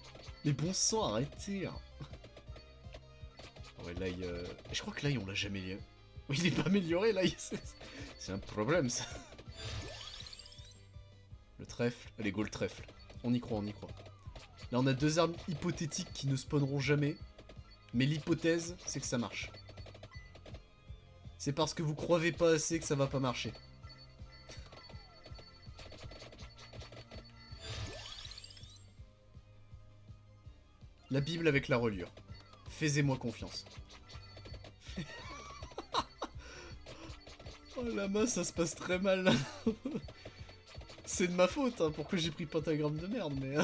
Mais bon sang, arrêtez. Hein. Ouais, l'ail... Je crois que l'ail, on l'a jamais... Oui, il est pas amélioré, l'ail. C'est un problème, ça. Le trèfle. Allez, go le trèfle. On y croit, on y croit. Là, on a deux armes hypothétiques qui ne spawneront jamais. Mais l'hypothèse, c'est que ça marche. C'est parce que vous croyez pas assez que ça va pas marcher. La Bible avec la reliure. Fais-moi confiance. Oh la main, ça se passe très mal. C'est de ma faute, hein, pourquoi j'ai pris pentagramme de merde, mais...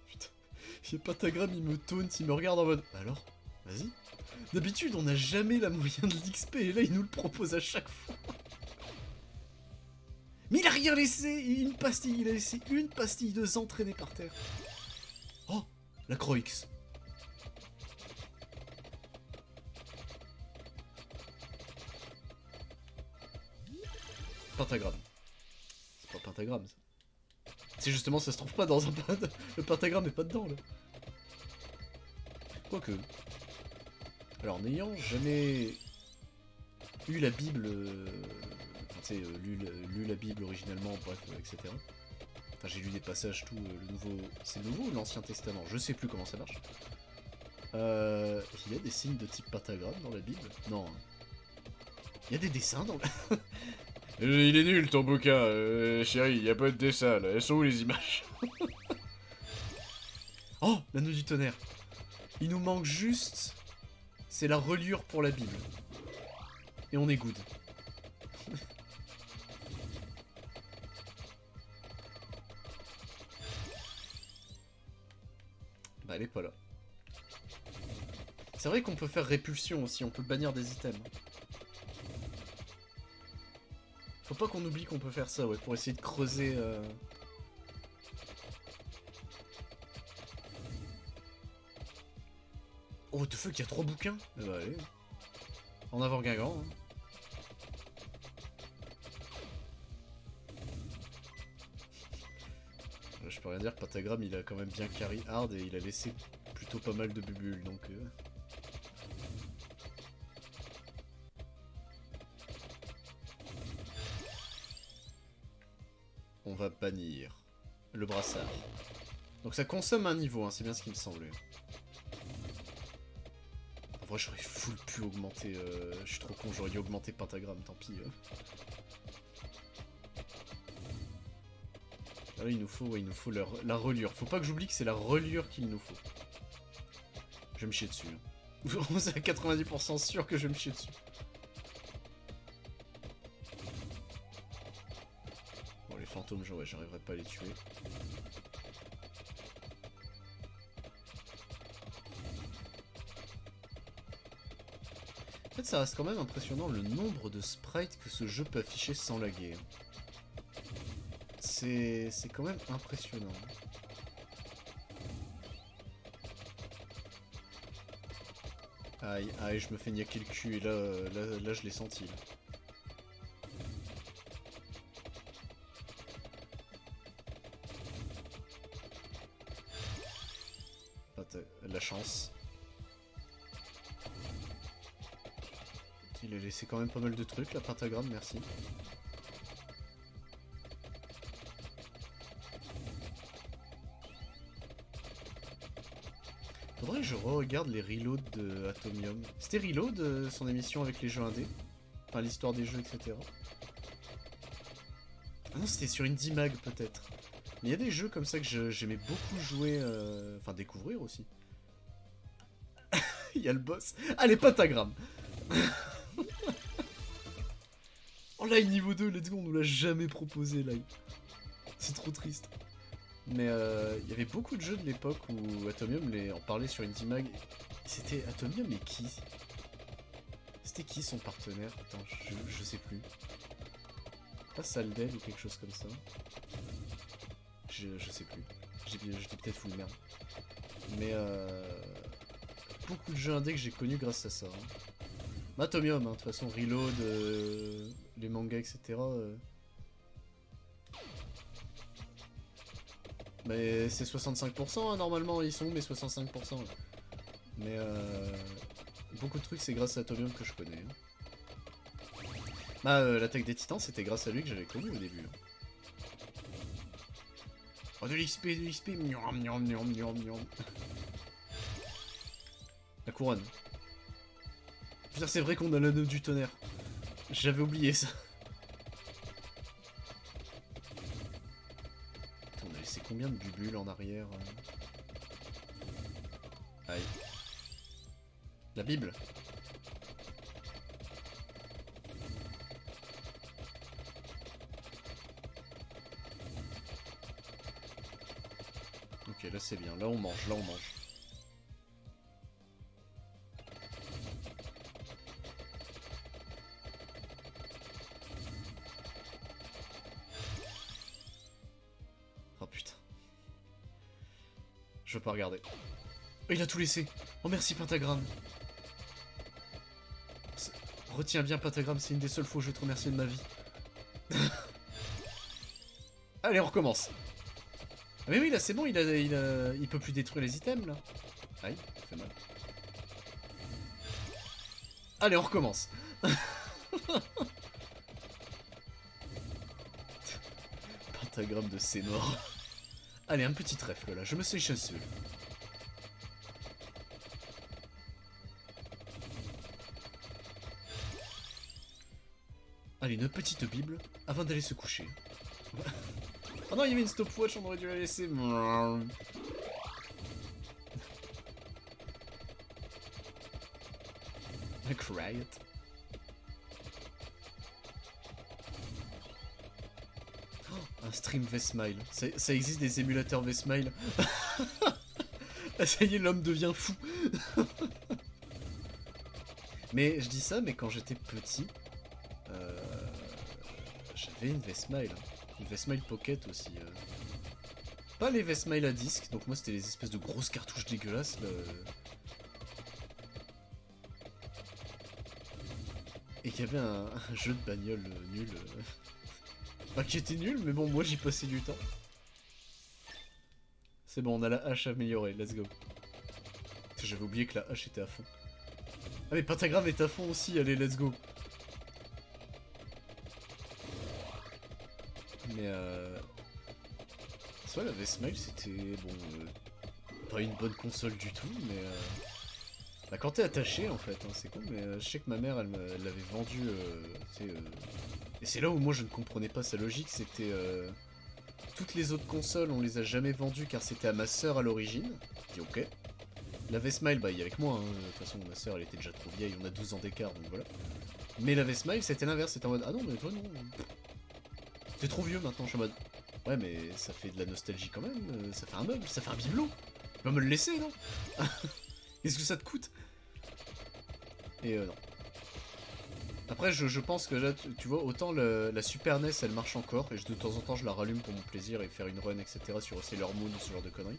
Putain, le pentagramme, il me taunt, il me regarde en mode... Alors, vas-y. D'habitude, on n'a jamais la moyenne de l'XP, et là, il nous le propose à chaque fois. Mais il a rien laissé, une pastille, il a laissé une pastille de sang traînée par terre. Oh, la Croix. Pentagramme. C'est pas pentagramme, ça. C'est justement, ça se trouve pas dans un... Le pentagramme est pas dedans, là. Quoique. Alors, n'ayant jamais eu la Bible... Enfin, tu sais, lu la Bible originalement, bref, etc. Enfin, j'ai lu des passages, tout, le nouveau... C'est le nouveau ou l'Ancien Testament? Je sais plus comment ça marche. Il y a des signes de type pentagramme dans la Bible? Non. Il y a des dessins dans la... Il est nul ton bouquin, chérie, y a pas de dessin là, elles sont où les images? Oh, l'anneau du tonnerre. Il nous manque juste... C'est la reliure pour la Bible. Et on est good. Bah elle est pas là. C'est vrai qu'on peut faire répulsion aussi, on peut bannir des items. Faut pas qu'on oublie qu'on peut faire ça, ouais, pour essayer de creuser... Oh, what the fuck, il y a 3 bouquins. Eh bah allez. En avant Guingamp. Hein. Je peux rien dire, Pentagram il a quand même bien carry hard et il a laissé plutôt pas mal de bubules donc... On va bannir le brassard. Donc ça consomme un niveau, hein, c'est bien ce qui me semblait. En vrai j'aurais full pu augmenter, je suis trop con, j'aurais dû augmenter Pentagram, tant pis. Ah là il nous faut, ouais, il nous faut la reliure. Faut pas que j'oublie que c'est la reliure qu'il nous faut. Je vais me chier dessus. Hein. C'est à 90% sûr que je vais me chier dessus. Bon les fantômes, ouais, j'arriverai pas à les tuer. En fait ça reste quand même impressionnant le nombre de sprites que ce jeu peut afficher sans laguer. C'est quand même impressionnant. Aïe, aïe, je me fais niaquer le cul et là je l'ai senti. Là. La chance. Il a laissé quand même pas mal de trucs, la pentagramme, merci. Faudrait que je re-regarde les reloads de Atomium. C'était Reload, son émission avec les jeux indés? Enfin, l'histoire des jeux, etc. Ah non, c'était sur Indie Mag, peut-être. Mais il y a des jeux comme ça que j'aimais beaucoup jouer, enfin découvrir aussi. Il y a le boss. Allez, pentagramme. Oh là, niveau 2, let's go, on nous l'a jamais proposé là. C'est trop triste. Mais il y avait beaucoup de jeux de l'époque où Atomium en parlait sur Indie Mag. C'était Atomium et qui? C'était qui son partenaire? Attends, je sais plus. Pas Saldel ou quelque chose comme ça. Je sais plus. J'étais peut-être fou de merde. Mais beaucoup de jeux indés que j'ai connus grâce à ça. Hein. Atomium, hein, de toute façon, Reload, les mangas, etc. Mais c'est 65%, hein, normalement, ils sont, mais 65%. Là. Mais beaucoup de trucs, c'est grâce à Atomium que je connais. Hein. Bah, l'attaque des titans, c'était grâce à lui que j'avais connu au début. Hein. Oh, de l'XP, miam, miam, miam, miam, miam. La couronne. Putain, c'est vrai qu'on a l'anneau du tonnerre. J'avais oublié ça. Putain, on a laissé combien de bubules en arrière? Aïe. La Bible. Ok, là c'est bien. Là on mange, là on mange. Oh putain. Je veux pas regarder. Oh, il a tout laissé. Oh merci Pentagramme. Retiens bien Pentagramme, c'est une des seules fois où je vais te remercier de ma vie. Allez, on recommence. Ah mais oui, là c'est bon, il peut plus détruire les items là. Aïe, ça fait mal. Allez, on recommence. Pentagramme de Sénor. Allez, un petit trèfle là, je me suis chassé. Allez, une petite Bible avant d'aller se coucher. Oh non, il y avait une stopwatch, on aurait dû la laisser. Riot. Oh, un stream Vesmile. Ça existe des émulateurs Vesmile. Ça y est, l'homme devient fou. Mais je dis ça, mais quand j'étais petit, avait une Vesmile. Une Vesmile Pocket aussi. Pas les Vesmile à disque, donc moi c'était les espèces de grosses cartouches dégueulasses. Là. Et qu'il y avait un jeu de bagnole nul. Enfin, qui était nul, mais bon, moi j'y passais du temps. C'est bon, on a la hache améliorée, let's go. J'avais oublié que la hache était à fond. Ah mais Pentagram est à fond aussi, allez, let's go. Mais soit la Vesmile c'était bon, pas une bonne console du tout, mais bah, quand t'es attaché en fait, hein, c'est con, mais je sais que ma mère elle l'avait vendu, et c'est là où moi je ne comprenais pas sa logique, c'était toutes les autres consoles on les a jamais vendues car c'était à ma soeur à l'origine. Je dis ok. La Vesmile, bah il est avec moi, hein. De toute façon ma soeur elle était déjà trop vieille, on a 12 ans d'écart donc voilà. Mais la Vesmile c'était l'inverse, c'était en mode ah non mais toi non. T'es trop vieux maintenant, je suis en mode ouais mais ça fait de la nostalgie quand même, ça fait un meuble, ça fait un bibelot. Tu vas me le laisser non? Qu'est-ce que ça te coûte? Et non. Après je pense que là tu vois autant la Super NES elle marche encore et de temps en temps je la rallume pour mon plaisir et faire une run etc sur Sailor Moon ou ce genre de conneries.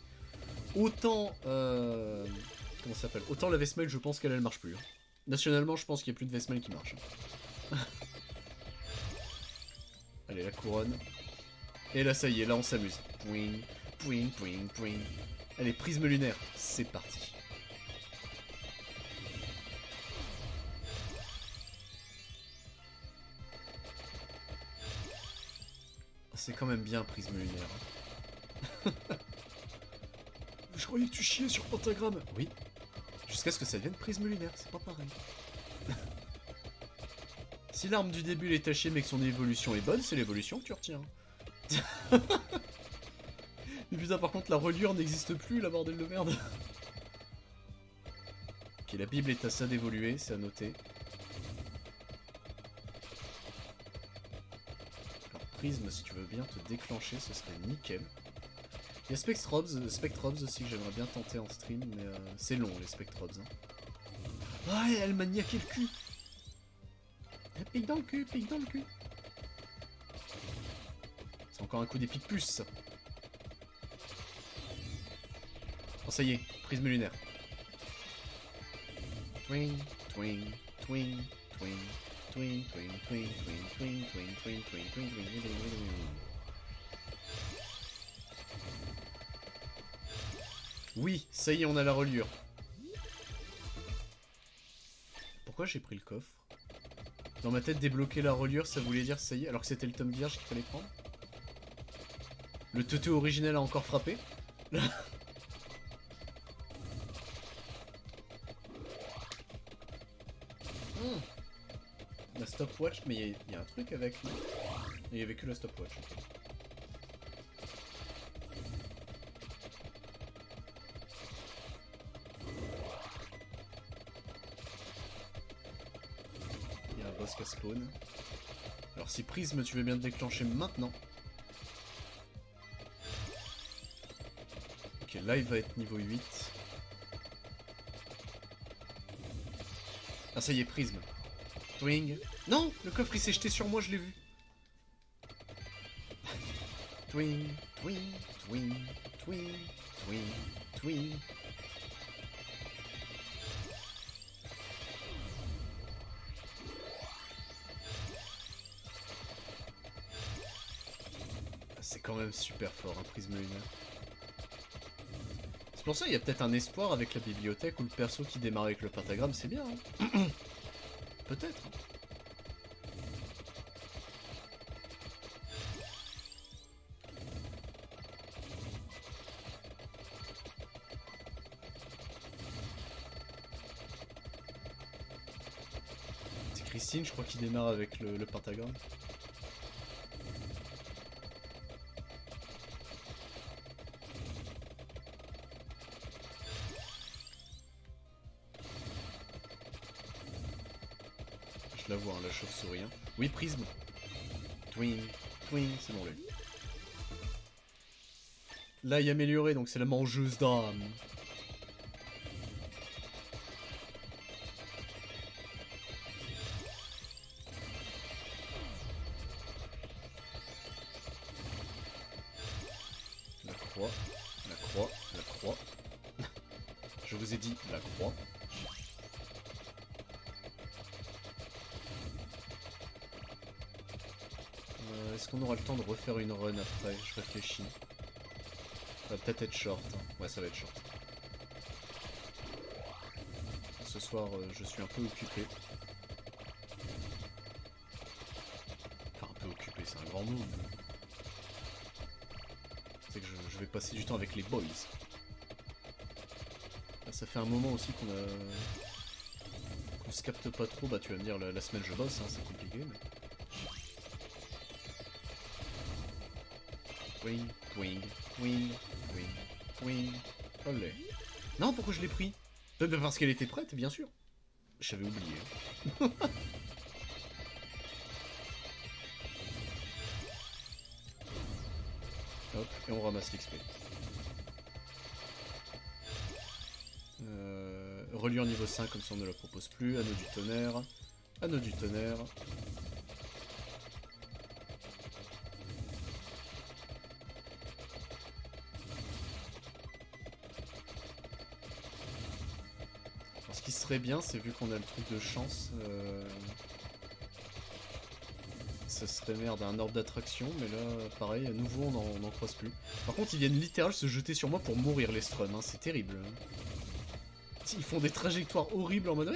Autant comment ça s'appelle? Autant la Vesmile je pense qu'elle elle marche plus. Hein. Nationalement je pense qu'il n'y a plus de Vesmile qui marche. Allez la couronne. Et là ça y est, là on s'amuse. Pouing, pouing, pouing, pouing. Allez, prisme lunaire, c'est parti. C'est quand même bien prisme lunaire. Hein. Je croyais que tu chiais sur Pentagram. Oui. Jusqu'à ce que ça devienne prisme lunaire, c'est pas pareil. Si l'arme du début est tachée mais que son évolution est bonne, c'est l'évolution que tu retiens. Mais putain, par contre, la reliure n'existe plus, la bordel de merde. Ok, la Bible est à ça d'évoluer, c'est à noter. Alors, prisme, si tu veux bien te déclencher, ce serait nickel. Il y a Spectrobes aussi que j'aimerais bien tenter en stream, mais c'est long les Spectrobes. Hein. Ouais, elle m'a niaqué le cul. Pique dans le cul, pique dans le cul. C'est encore un coup d'épique plus, ça. Oh, ça y est, prisme lunaire. Twing, twing, twing, twing, twing, twing, twing, twing, twing, twing, twing, twing, twing, twing, twing. Oui, ça y est, on a la reliure. Pourquoi j'ai pris le coffre? Dans ma tête, débloquer la reliure, ça voulait dire ça y est, alors que c'était le tome vierge qu'il fallait prendre. Le teuté originel a encore frappé. La stopwatch, mais il y a un truc avec. Il y avait que la stopwatch. Okay. Il y a un boss qui a spawn. Alors si prisme, tu veux bien te déclencher maintenant. Ok, là il va être niveau 8. Ah ça y est, prisme. Twing. Non, le coffre il s'est jeté sur moi, je l'ai vu. Twing, twing, twing, twing, twing, twing. C'est quand même super fort, un prisme lunaire. C'est pour ça qu'il y a peut-être un espoir avec la bibliothèque où le perso qui démarre avec le pentagramme, c'est bien. Hein. Peut-être. C'est Christine, je crois, qui démarre avec le pentagramme. Je la vois, hein, la chauve-souris. Hein. Oui, prisme. Twing, twing, c'est bon, lui. Là, il est amélioré, donc c'est la mangeuse d'âme. croix, la croix, la croix. Je vous ai dit la croix. Est-ce qu'on aura le temps de refaire une run après? Je réfléchis. Ça va peut-être être short. Hein. Ouais, ça va être short. Ce soir, je suis un peu occupé. Enfin, un peu occupé, c'est un grand mot. C'est que je vais passer du temps avec les boys. Là, ça fait un moment aussi qu'on se capte pas trop. Bah, tu vas me dire, la semaine je bosse, hein, c'est compliqué. Mais... Wing, wing, wing, wing, wing. Olé. Non, pourquoi je l'ai pris? Parce qu'elle était prête, bien sûr. J'avais oublié. Hop, et on ramasse l'XP. Reliure niveau 5, comme ça on ne la propose plus. Anneau du tonnerre. Anneau du tonnerre. Alors, ce qui serait bien, c'est vu qu'on a le truc de chance. Ça serait merde, un orbe d'attraction, mais là, pareil, à nouveau, on n'en croise plus. Par contre, ils viennent littéralement se jeter sur moi pour mourir, les strums, hein, c'est terrible. Ils font des trajectoires horribles en mode...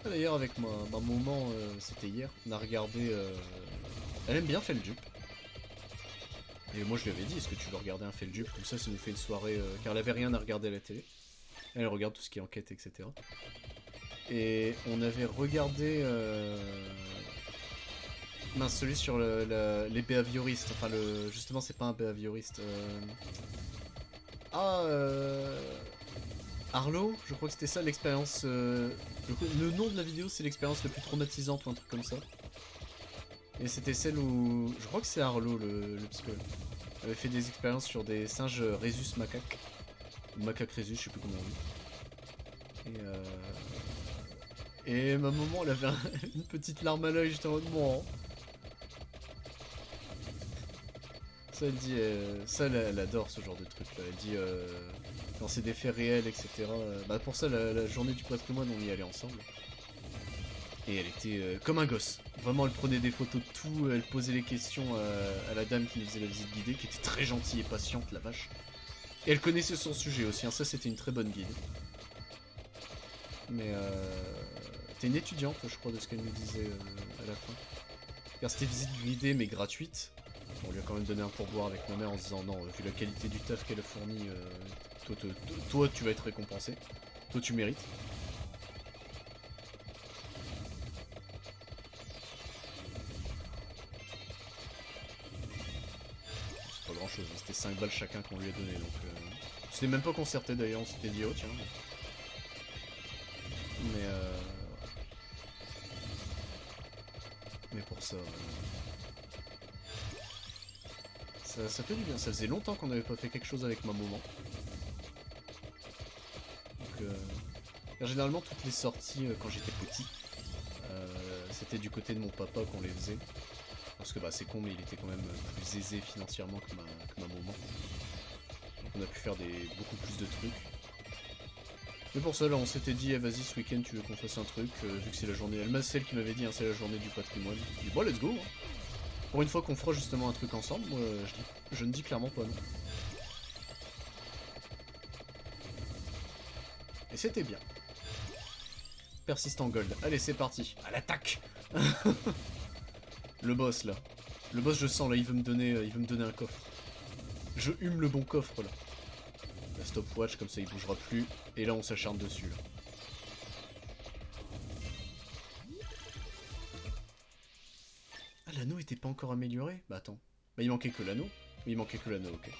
D'ailleurs, avec ma maman, c'était hier, on a regardé... Elle aime bien Feldup. Et moi, je lui avais dit, est-ce que tu veux regarder un Feldup? Comme ça nous fait une soirée... car elle avait rien à regarder à la télé. Elle regarde tout ce qui est enquête, etc. Et on avait regardé... Mince, celui sur les behavioristes. Enfin, justement, c'est pas un behavioriste. Arlo, je crois que c'était ça l'expérience. Le nom de la vidéo, c'est l'expérience la plus traumatisante ou un truc comme ça. Et c'était celle où. Je crois que c'est Arlo, le psychologue. Il avait fait des expériences sur des singes Rhesus macaques. Ou macaque Rhesus, je sais plus comment on dit. Et ma maman, elle avait une petite larme à l'œil, j'étais en mode bon. Ça, elle dit. Ça, elle adore ce genre de truc là. Elle dit. Quand c'est des faits réels, etc. Bah pour ça, la journée du patrimoine, on y allait ensemble. Et elle était comme un gosse. Vraiment, elle prenait des photos de tout, elle posait les questions à la dame qui nous faisait la visite guidée, qui était très gentille et patiente, la vache. Et elle connaissait son sujet aussi, hein. Ça c'était une très bonne guide. Mais t'es une étudiante, je crois, de ce qu'elle nous disait à la fin. Car c'était visite guidée, mais gratuite. On lui a quand même donné un pourboire avec ma mère en se disant non, vu la qualité du taf qu'elle a fourni, toi tu vas être récompensé. Toi tu mérites. C'est pas grand chose, hein. C'était 5 balles chacun qu'on lui a donné, donc c'était même pas concerté d'ailleurs, on s'était dit oh tiens. Mais pour ça, ça fait du bien, ça faisait longtemps qu'on n'avait pas fait quelque chose avec ma maman. Donc généralement toutes les sorties quand j'étais petit, c'était du côté de mon papa qu'on les faisait. Parce que bah c'est con mais il était quand même plus aisé financièrement que ma maman. Donc on a pu faire beaucoup plus de trucs. Mais pour ça là on s'était dit vas-y ce week-end tu veux qu'on fasse un truc vu que c'est la journée. Celle qui m'avait dit hein, c'est la journée du patrimoine. Je dis bon let's go hein. Pour une fois qu'on fera justement un truc ensemble, moi je ne dis clairement pas non. Et c'était bien. Persistant gold. Allez c'est parti. À l'attaque. Le boss là. Le boss je sens là, il veut me donner un coffre. Je hume le bon coffre là. La stopwatch comme ça il bougera plus. Et là on s'acharne dessus là. Ah l'anneau était pas encore amélioré? Bah attends. Bah il manquait que l'anneau. Oui il manquait que l'anneau, ok.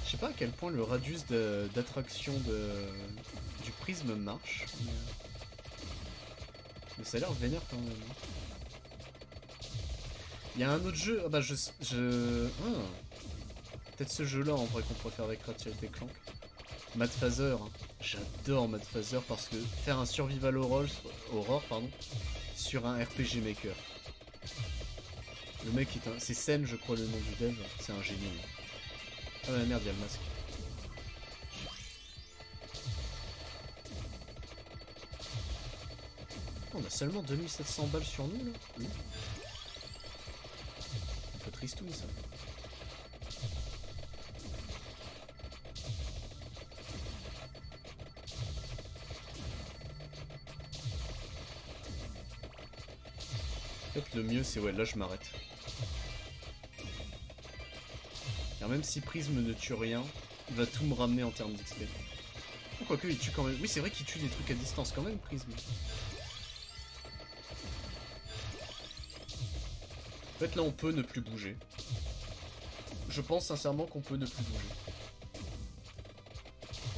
Je sais pas à quel point le radius d'attraction du prisme marche. Mais ça a l'air vénère quand même. Il y a un autre jeu. Ah bah peut-être ce jeu là en vrai qu'on pourrait faire avec Ratchet et Clank. Mad Phaser. Hein. J'adore Matt Phaser parce que faire un survival horror pardon, sur un RPG Maker. Le mec est un... C'est Sen, je crois, le nom du dev. C'est un génie. Ah la merde, il y a le masque. On a seulement 2700 balles sur nous, là. Un peu tristouille, ça. En fait, le mieux, c'est... Ouais, là, je m'arrête. Car même si Prisme ne tue rien, il va tout me ramener en termes d'XP. Quoique, il tue quand même... Oui, c'est vrai qu'il tue des trucs à distance quand même, Prisme. En fait, là, on peut ne plus bouger. Je pense sincèrement qu'on peut ne plus bouger.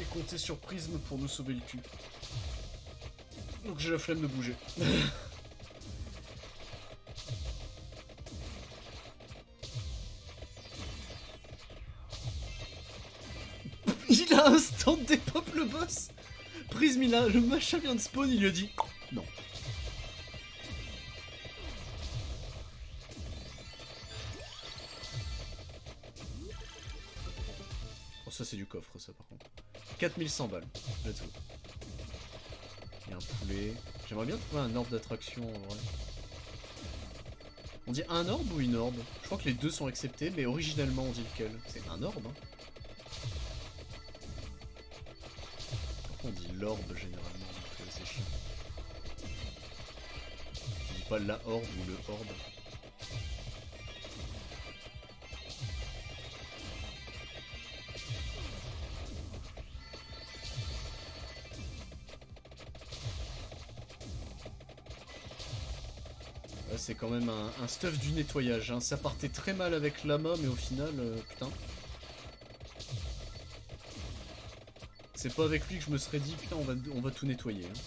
Et compter sur Prisme pour nous sauver le cul. Donc j'ai la flemme de bouger. Il a instant dépop le boss. Prisme, il a... Le machin vient de spawn, il lui a dit... Non. Oh, ça c'est du coffre, ça par contre. 4100 balles. Let's go. Il y a un poulet. J'aimerais bien trouver un orbe d'attraction en vrai. On dit un orbe ou une orbe? Je crois que les deux sont acceptés, mais originalement on dit lequel? C'est un orbe, hein. On dit l'orbe généralement, donc c'est chiant. On dit pas la orbe ou le orbe. Là, c'est quand même un stuff du nettoyage, hein. Ça partait très mal avec Lama, mais au final, putain. C'est pas avec lui que je me serais dit, putain, on va tout nettoyer. Hein.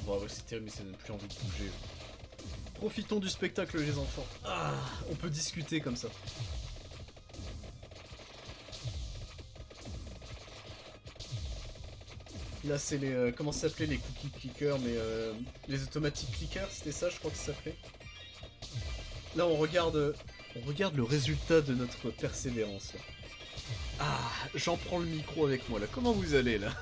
Bon, ouais, c'est terrible, mais ça donne plus envie de bouger. Profitons du spectacle, les enfants. Ah, on peut discuter comme ça. Là, c'est les... comment ça s'appelait les cookie clickers, mais... les automatic clickers, c'était ça, je crois que ça s'appelait. Là, on regarde le résultat de notre persévérance. Là. Ah, j'en prends le micro avec moi, là. Comment vous allez, là?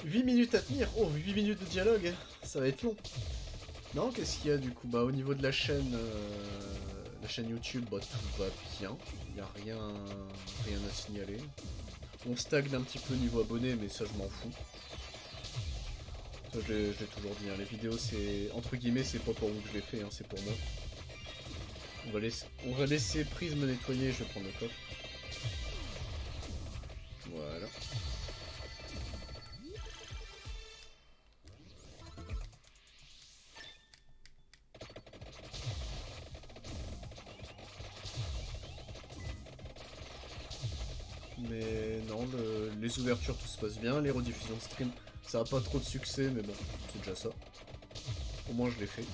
8 minutes à tenir. Oh, 8 minutes de dialogue. Ça va être long. Non, qu'est-ce qu'il y a, du coup? Bah, au niveau de la chaîne YouTube, bah, tout va bien. Il n'y a rien à signaler. On stagne un petit peu niveau abonnés, mais ça, je m'en fous. Ça, je l'ai toujours dit, hein. Les vidéos, c'est... Entre guillemets, c'est pas pour vous que je les fais, hein, c'est pour moi. On va laisser Prisme nettoyer, je vais prendre le coffre. Voilà. Mais non, les ouvertures, tout se passe bien. Les rediffusions de stream, ça a pas trop de succès, mais bon, c'est déjà ça. Au moins, je l'ai fait.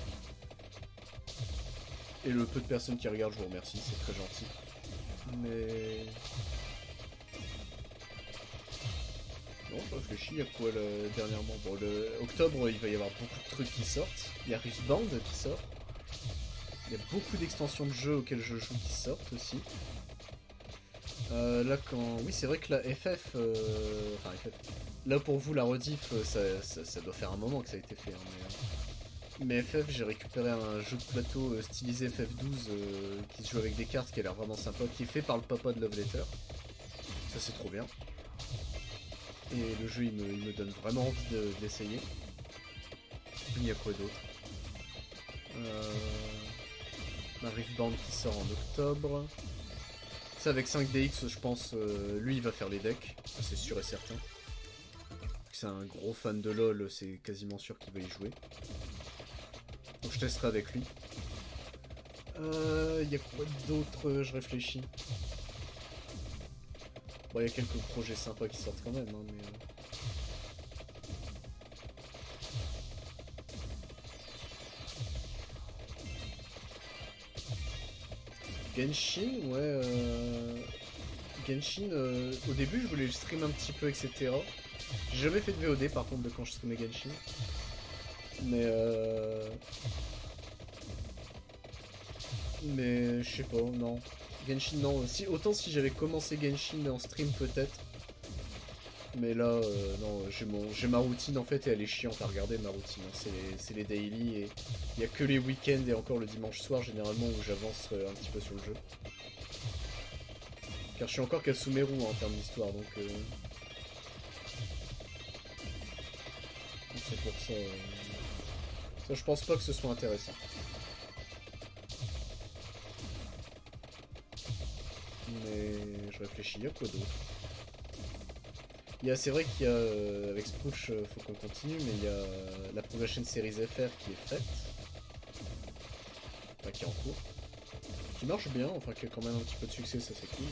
Et le peu de personnes qui regardent, je vous remercie, c'est très gentil. Mais... Non, je réfléchis à quoi dernièrement. Bon, le octobre, il va y avoir beaucoup de trucs qui sortent. Il y a Riftbound qui sort. Il y a beaucoup d'extensions de jeux auxquels je joue qui sortent aussi. Là quand... Oui c'est vrai que la FF... Enfin FF... Là pour vous la rediff, ça doit faire un moment que ça a été fait. Hein, mais FF j'ai récupéré un jeu de plateau stylisé FF12 qui se joue avec des cartes qui a l'air vraiment sympa, qui est fait par le papa de Love Letter. Ça c'est trop bien. Et le jeu il me donne vraiment envie de l'essayer. Il y a quoi d'autre? Un Riftbound qui sort en octobre. Avec 5DX, je pense, lui il va faire les decks, c'est sûr et certain. C'est un gros fan de LoL, c'est quasiment sûr qu'il va y jouer. Donc je testerai avec lui. Y a quoi d'autre? Je réfléchis. Bon, y a quelques projets sympas qui sortent quand même, hein, mais... Genshin, ouais. Genshin, au début, je voulais le stream un petit peu, etc. J'ai jamais fait de VOD, par contre, de quand je streamais Genshin. Mais je sais pas, non. Genshin, non. Si, autant si j'avais commencé Genshin en stream, peut-être. Mais là, non, j'ai ma routine, en fait, et elle est chiante à regarder, ma routine. Hein. C'est les daily, et il n'y a que les week-ends et encore le dimanche soir, généralement, où j'avance un petit peu sur le jeu. Car je suis encore Kasumeru hein, en termes d'histoire, donc c'est pour ça. Ça, je pense pas que ce soit intéressant. Mais je réfléchis, il y a quoi d'autre? C'est vrai qu'il y a, avec Sprouch, faut qu'on continue, mais il y a la Progression Series FR qui est faite. Enfin, qui est en cours. Qui marche bien, enfin, qui a quand même un petit peu de succès, ça c'est cool.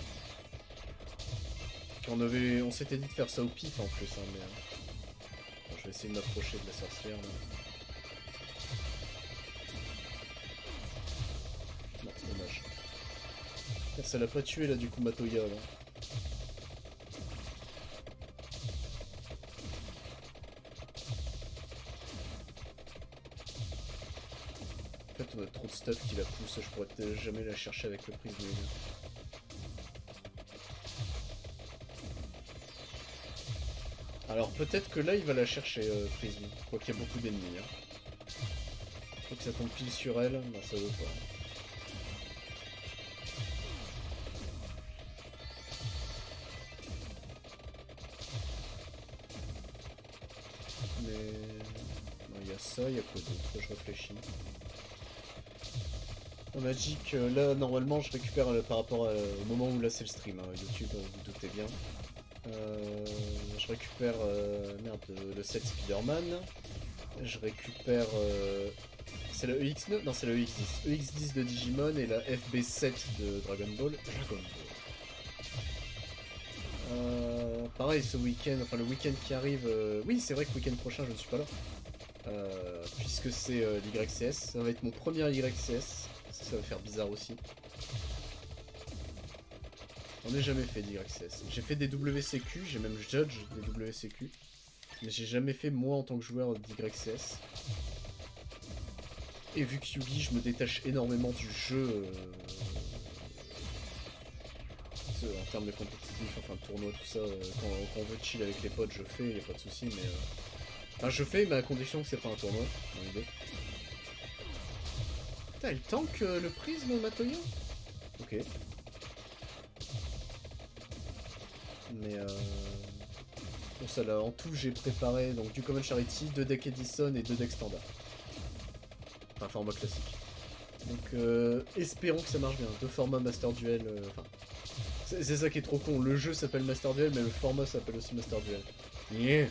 On s'était dit de faire ça au pif en plus, hein, mais... Bon, je vais essayer de m'approcher de la sorcière, là. Non, dommage. Ça l'a pas tué, là, du coup, Matoya, là. En fait, on a trop de stuff qui la pousse, je pourrais peut-être jamais la chercher avec le prisme. Alors peut-être que là il va la chercher, Prism. Quoi qu'il y a beaucoup d'ennemis. Hein. Faut que ça tombe pile sur elle. Non, ça veut pas. Mais... Non, il y a ça, il y a quoi d'autre? Je réfléchis. On a dit que là, normalement, je récupère par rapport au moment où là c'est le stream. Hein. YouTube, vous vous doutez bien. Je récupère merde, le set Spider-Man. Je récupère... c'est le EX9? Non, c'est le EX10. EX10 de Digimon et la FB7 de Dragon Ball. Pareil, ce week-end, enfin le week-end qui arrive... Oui, c'est vrai que le week-end prochain, je ne suis pas là. Puisque c'est l'YCS. Ça va être mon premier YCS. Ça va faire bizarre aussi. On n'a jamais fait d'YCS. J'ai fait des WCQ, j'ai même judge des WCQ. Mais j'ai jamais fait moi en tant que joueur d'YCS. Et vu que Yugi, je me détache énormément du jeu en termes de compétitif, enfin de tournoi, tout ça. Quand on veut chill avec les potes, je fais, y a pas de soucis, mais... Enfin, je fais, mais à condition que c'est pas un tournoi, dans l'idée. Putain, il tank le prisme Matoya? Ok. Mais bon, ça là, en tout, j'ai préparé donc du Common Charity, 2 decks Edison et 2 decks standard. Enfin, format classique. Donc, espérons que ça marche bien. 2 formats Master Duel. Enfin, c'est ça qui est trop con. Le jeu s'appelle Master Duel, mais le format s'appelle aussi Master Duel. Yeah.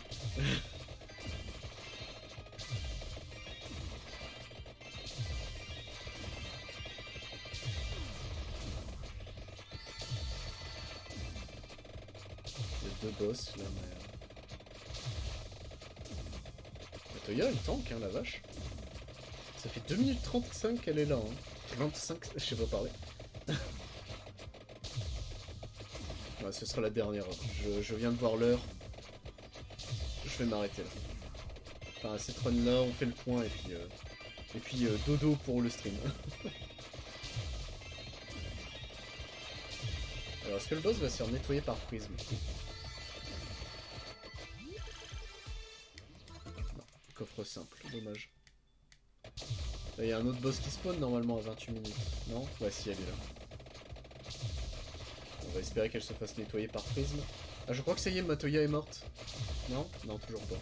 Il y a 2 boss là, mais... Matoya, il tank, hein, la vache. Ça fait 2 minutes 35 qu'elle est là, hein. 25, je sais pas parler. Ouais, ce sera la dernière. Je viens de voir l'heure. Je vais m'arrêter là. Enfin, cette run là, on fait le point et puis dodo pour le stream. Alors, est-ce que le boss va se faire nettoyer par Prism? Non, coffre simple, dommage. Il y a un autre boss qui spawn normalement à 28 minutes. Non? Ouais, si, elle est là. On va espérer qu'elle se fasse nettoyer par Prism. Ah, je crois que ça y est, Matoya est morte. Non? Non, toujours pas.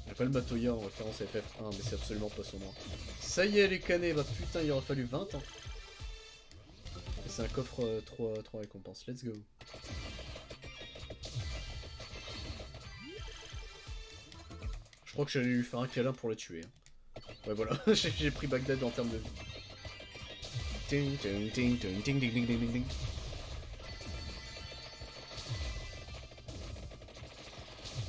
J'appelle Matoya en référence à FF1, mais c'est absolument pas son nom. Ça y est, elle est cannée. Bah putain, il aurait fallu 20 ans. Et c'est un coffre 3 récompenses. Let's go. crois que j'allais lui faire un câlin pour la tuer. Hein. Ouais, voilà. J'ai pris Bagdad en termes de vie. Ting, ting, ting, ting, ting, ting, ting, ting, ting.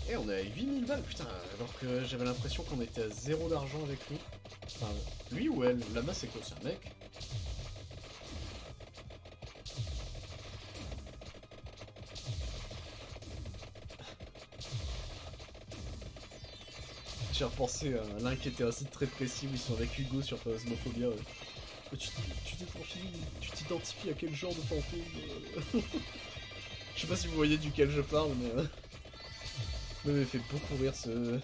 Et on est à 8000 balles, putain, alors que j'avais l'impression qu'on était à 0 d'argent avec lui. Enfin, lui ou elle? Lama, c'est quoi? C'est un mec? J'ai repensé à l'un qui était un site très précis où ils sont avec Hugo sur Phasmophobia. Tu t'identifies à quel genre de fantôme Je sais pas si vous voyez duquel je parle, mais il fait beaucoup rire ce...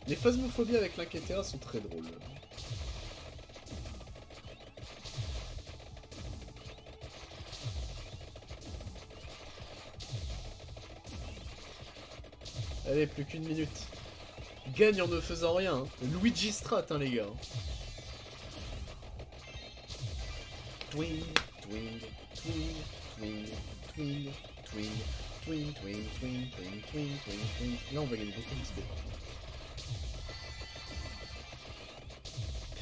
Les Phasmophobia avec l'Inquetera sont très drôles. Allez, plus qu'une minute. Gagne en ne faisant rien. Hein. Luigi Strat, hein, les gars. Twing, twing, twing, twing, twing, twing, twing, twing, twing, twing, twing, twing, twing. Là, on va gagner beaucoup d'XP.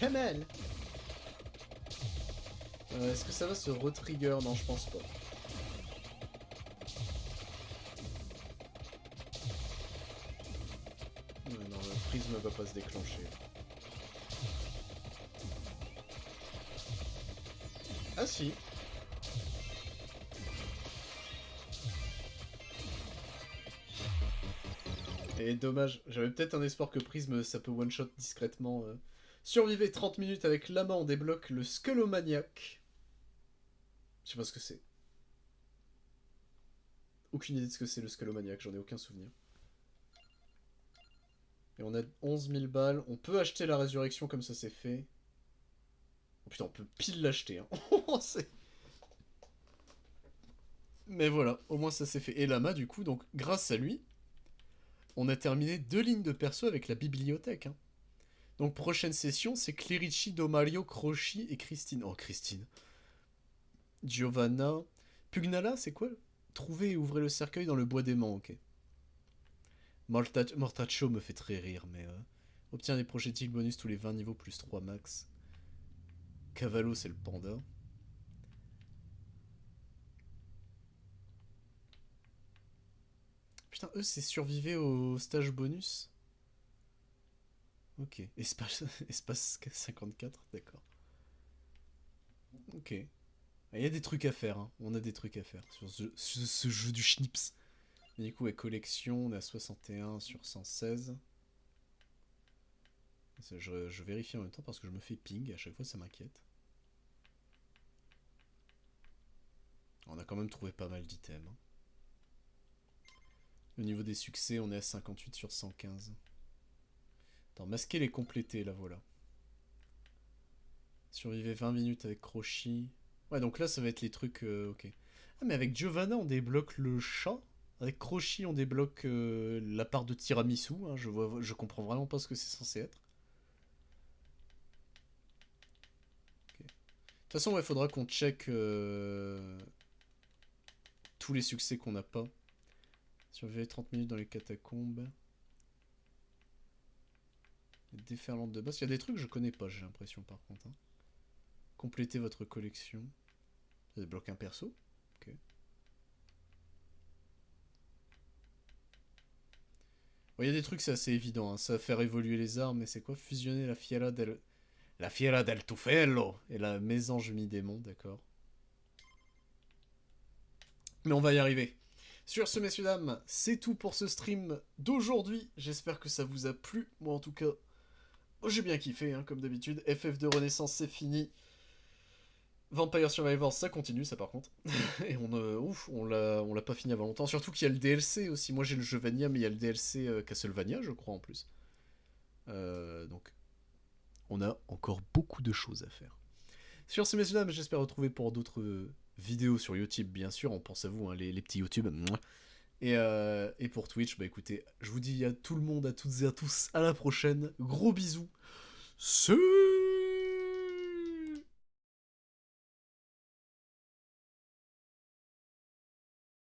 Pas mal. Est-ce que ça va se retrigger? Non, je pense pas. Non, le prisme va pas se déclencher. Ah si. Et dommage, j'avais peut-être un espoir que Prisme ça peut one-shot discrètement. Survivez 30 minutes avec Lama, on débloque le Skullomaniac. Je sais pas ce que c'est. Aucune idée de ce que c'est le Skullomaniac, j'en ai aucun souvenir. Et on a 11 000 balles, on peut acheter la résurrection comme ça c'est fait. Oh putain, on peut pile l'acheter. Hein. Mais voilà, au moins ça s'est fait. Et Lama du coup, donc grâce à lui, on a terminé 2 lignes de perso avec la bibliothèque. Hein. Donc prochaine session, c'est Clerici, Domario, Croci et Christine. Oh, Christine. Giovanna. Pugnala, c'est quoi? Trouvez et ouvrez le cercueil dans le bois d'aimant, ok. Mortacho me fait très rire, mais... Obtient des projectiles bonus tous les 20 niveaux plus 3 max. Cavallo, c'est le panda. Putain, eux, c'est survivre au stage bonus. Ok. Espace 54, d'accord. Ok. Il y a des trucs à faire, hein. On a des trucs à faire sur ce jeu du schnips. Et du coup, avec collection, on est à 61 sur 116. Je vérifie en même temps parce que je me fais ping, à chaque fois ça m'inquiète. On a quand même trouvé pas mal d'items. Hein. Au niveau des succès, on est à 58 sur 115. Attends, masquer les complétés, là voilà. Survivez 20 minutes avec Croci. Ouais, donc là ça va être les trucs... ok. Ah, mais avec Giovanna, on débloque le chat. Avec Croci, on débloque la part de tiramisu. Hein. Je comprends vraiment pas ce que c'est censé être. Okay. De toute façon, il ouais, faudra qu'on check tous les succès qu'on n'a pas. Surveiller 30 minutes dans les catacombes. Déferlante de boss. Il y a des trucs que je connais pas, j'ai l'impression par contre. Hein. Complétez votre collection. Ça débloque un perso. Ok. Il y a des trucs, c'est assez évident. Hein. Ça va faire évoluer les armes, mais c'est quoi? Fusionner la Fiera del Tufello et la mésange mi-démon, d'accord. Mais on va y arriver. Sur ce, messieurs, dames, c'est tout pour ce stream d'aujourd'hui. J'espère que ça vous a plu. Moi, en tout cas, j'ai bien kiffé, hein, comme d'habitude. FF2 Renaissance, c'est fini. Vampire Survivors, ça continue, ça par contre. Et on l'a pas fini avant longtemps. Surtout qu'il y a le DLC aussi. Moi, j'ai le jeu Vania, mais il y a le DLC Castlevania, je crois, en plus. Donc, on a encore beaucoup de choses à faire. Sur ce, messieurs, dames, j'espère retrouver pour d'autres vidéos sur YouTube, bien sûr. On pense à vous, hein, les petits YouTube. Et pour Twitch, bah écoutez, je vous dis à tout le monde, à toutes et à tous, à la prochaine. Gros bisous. Salut!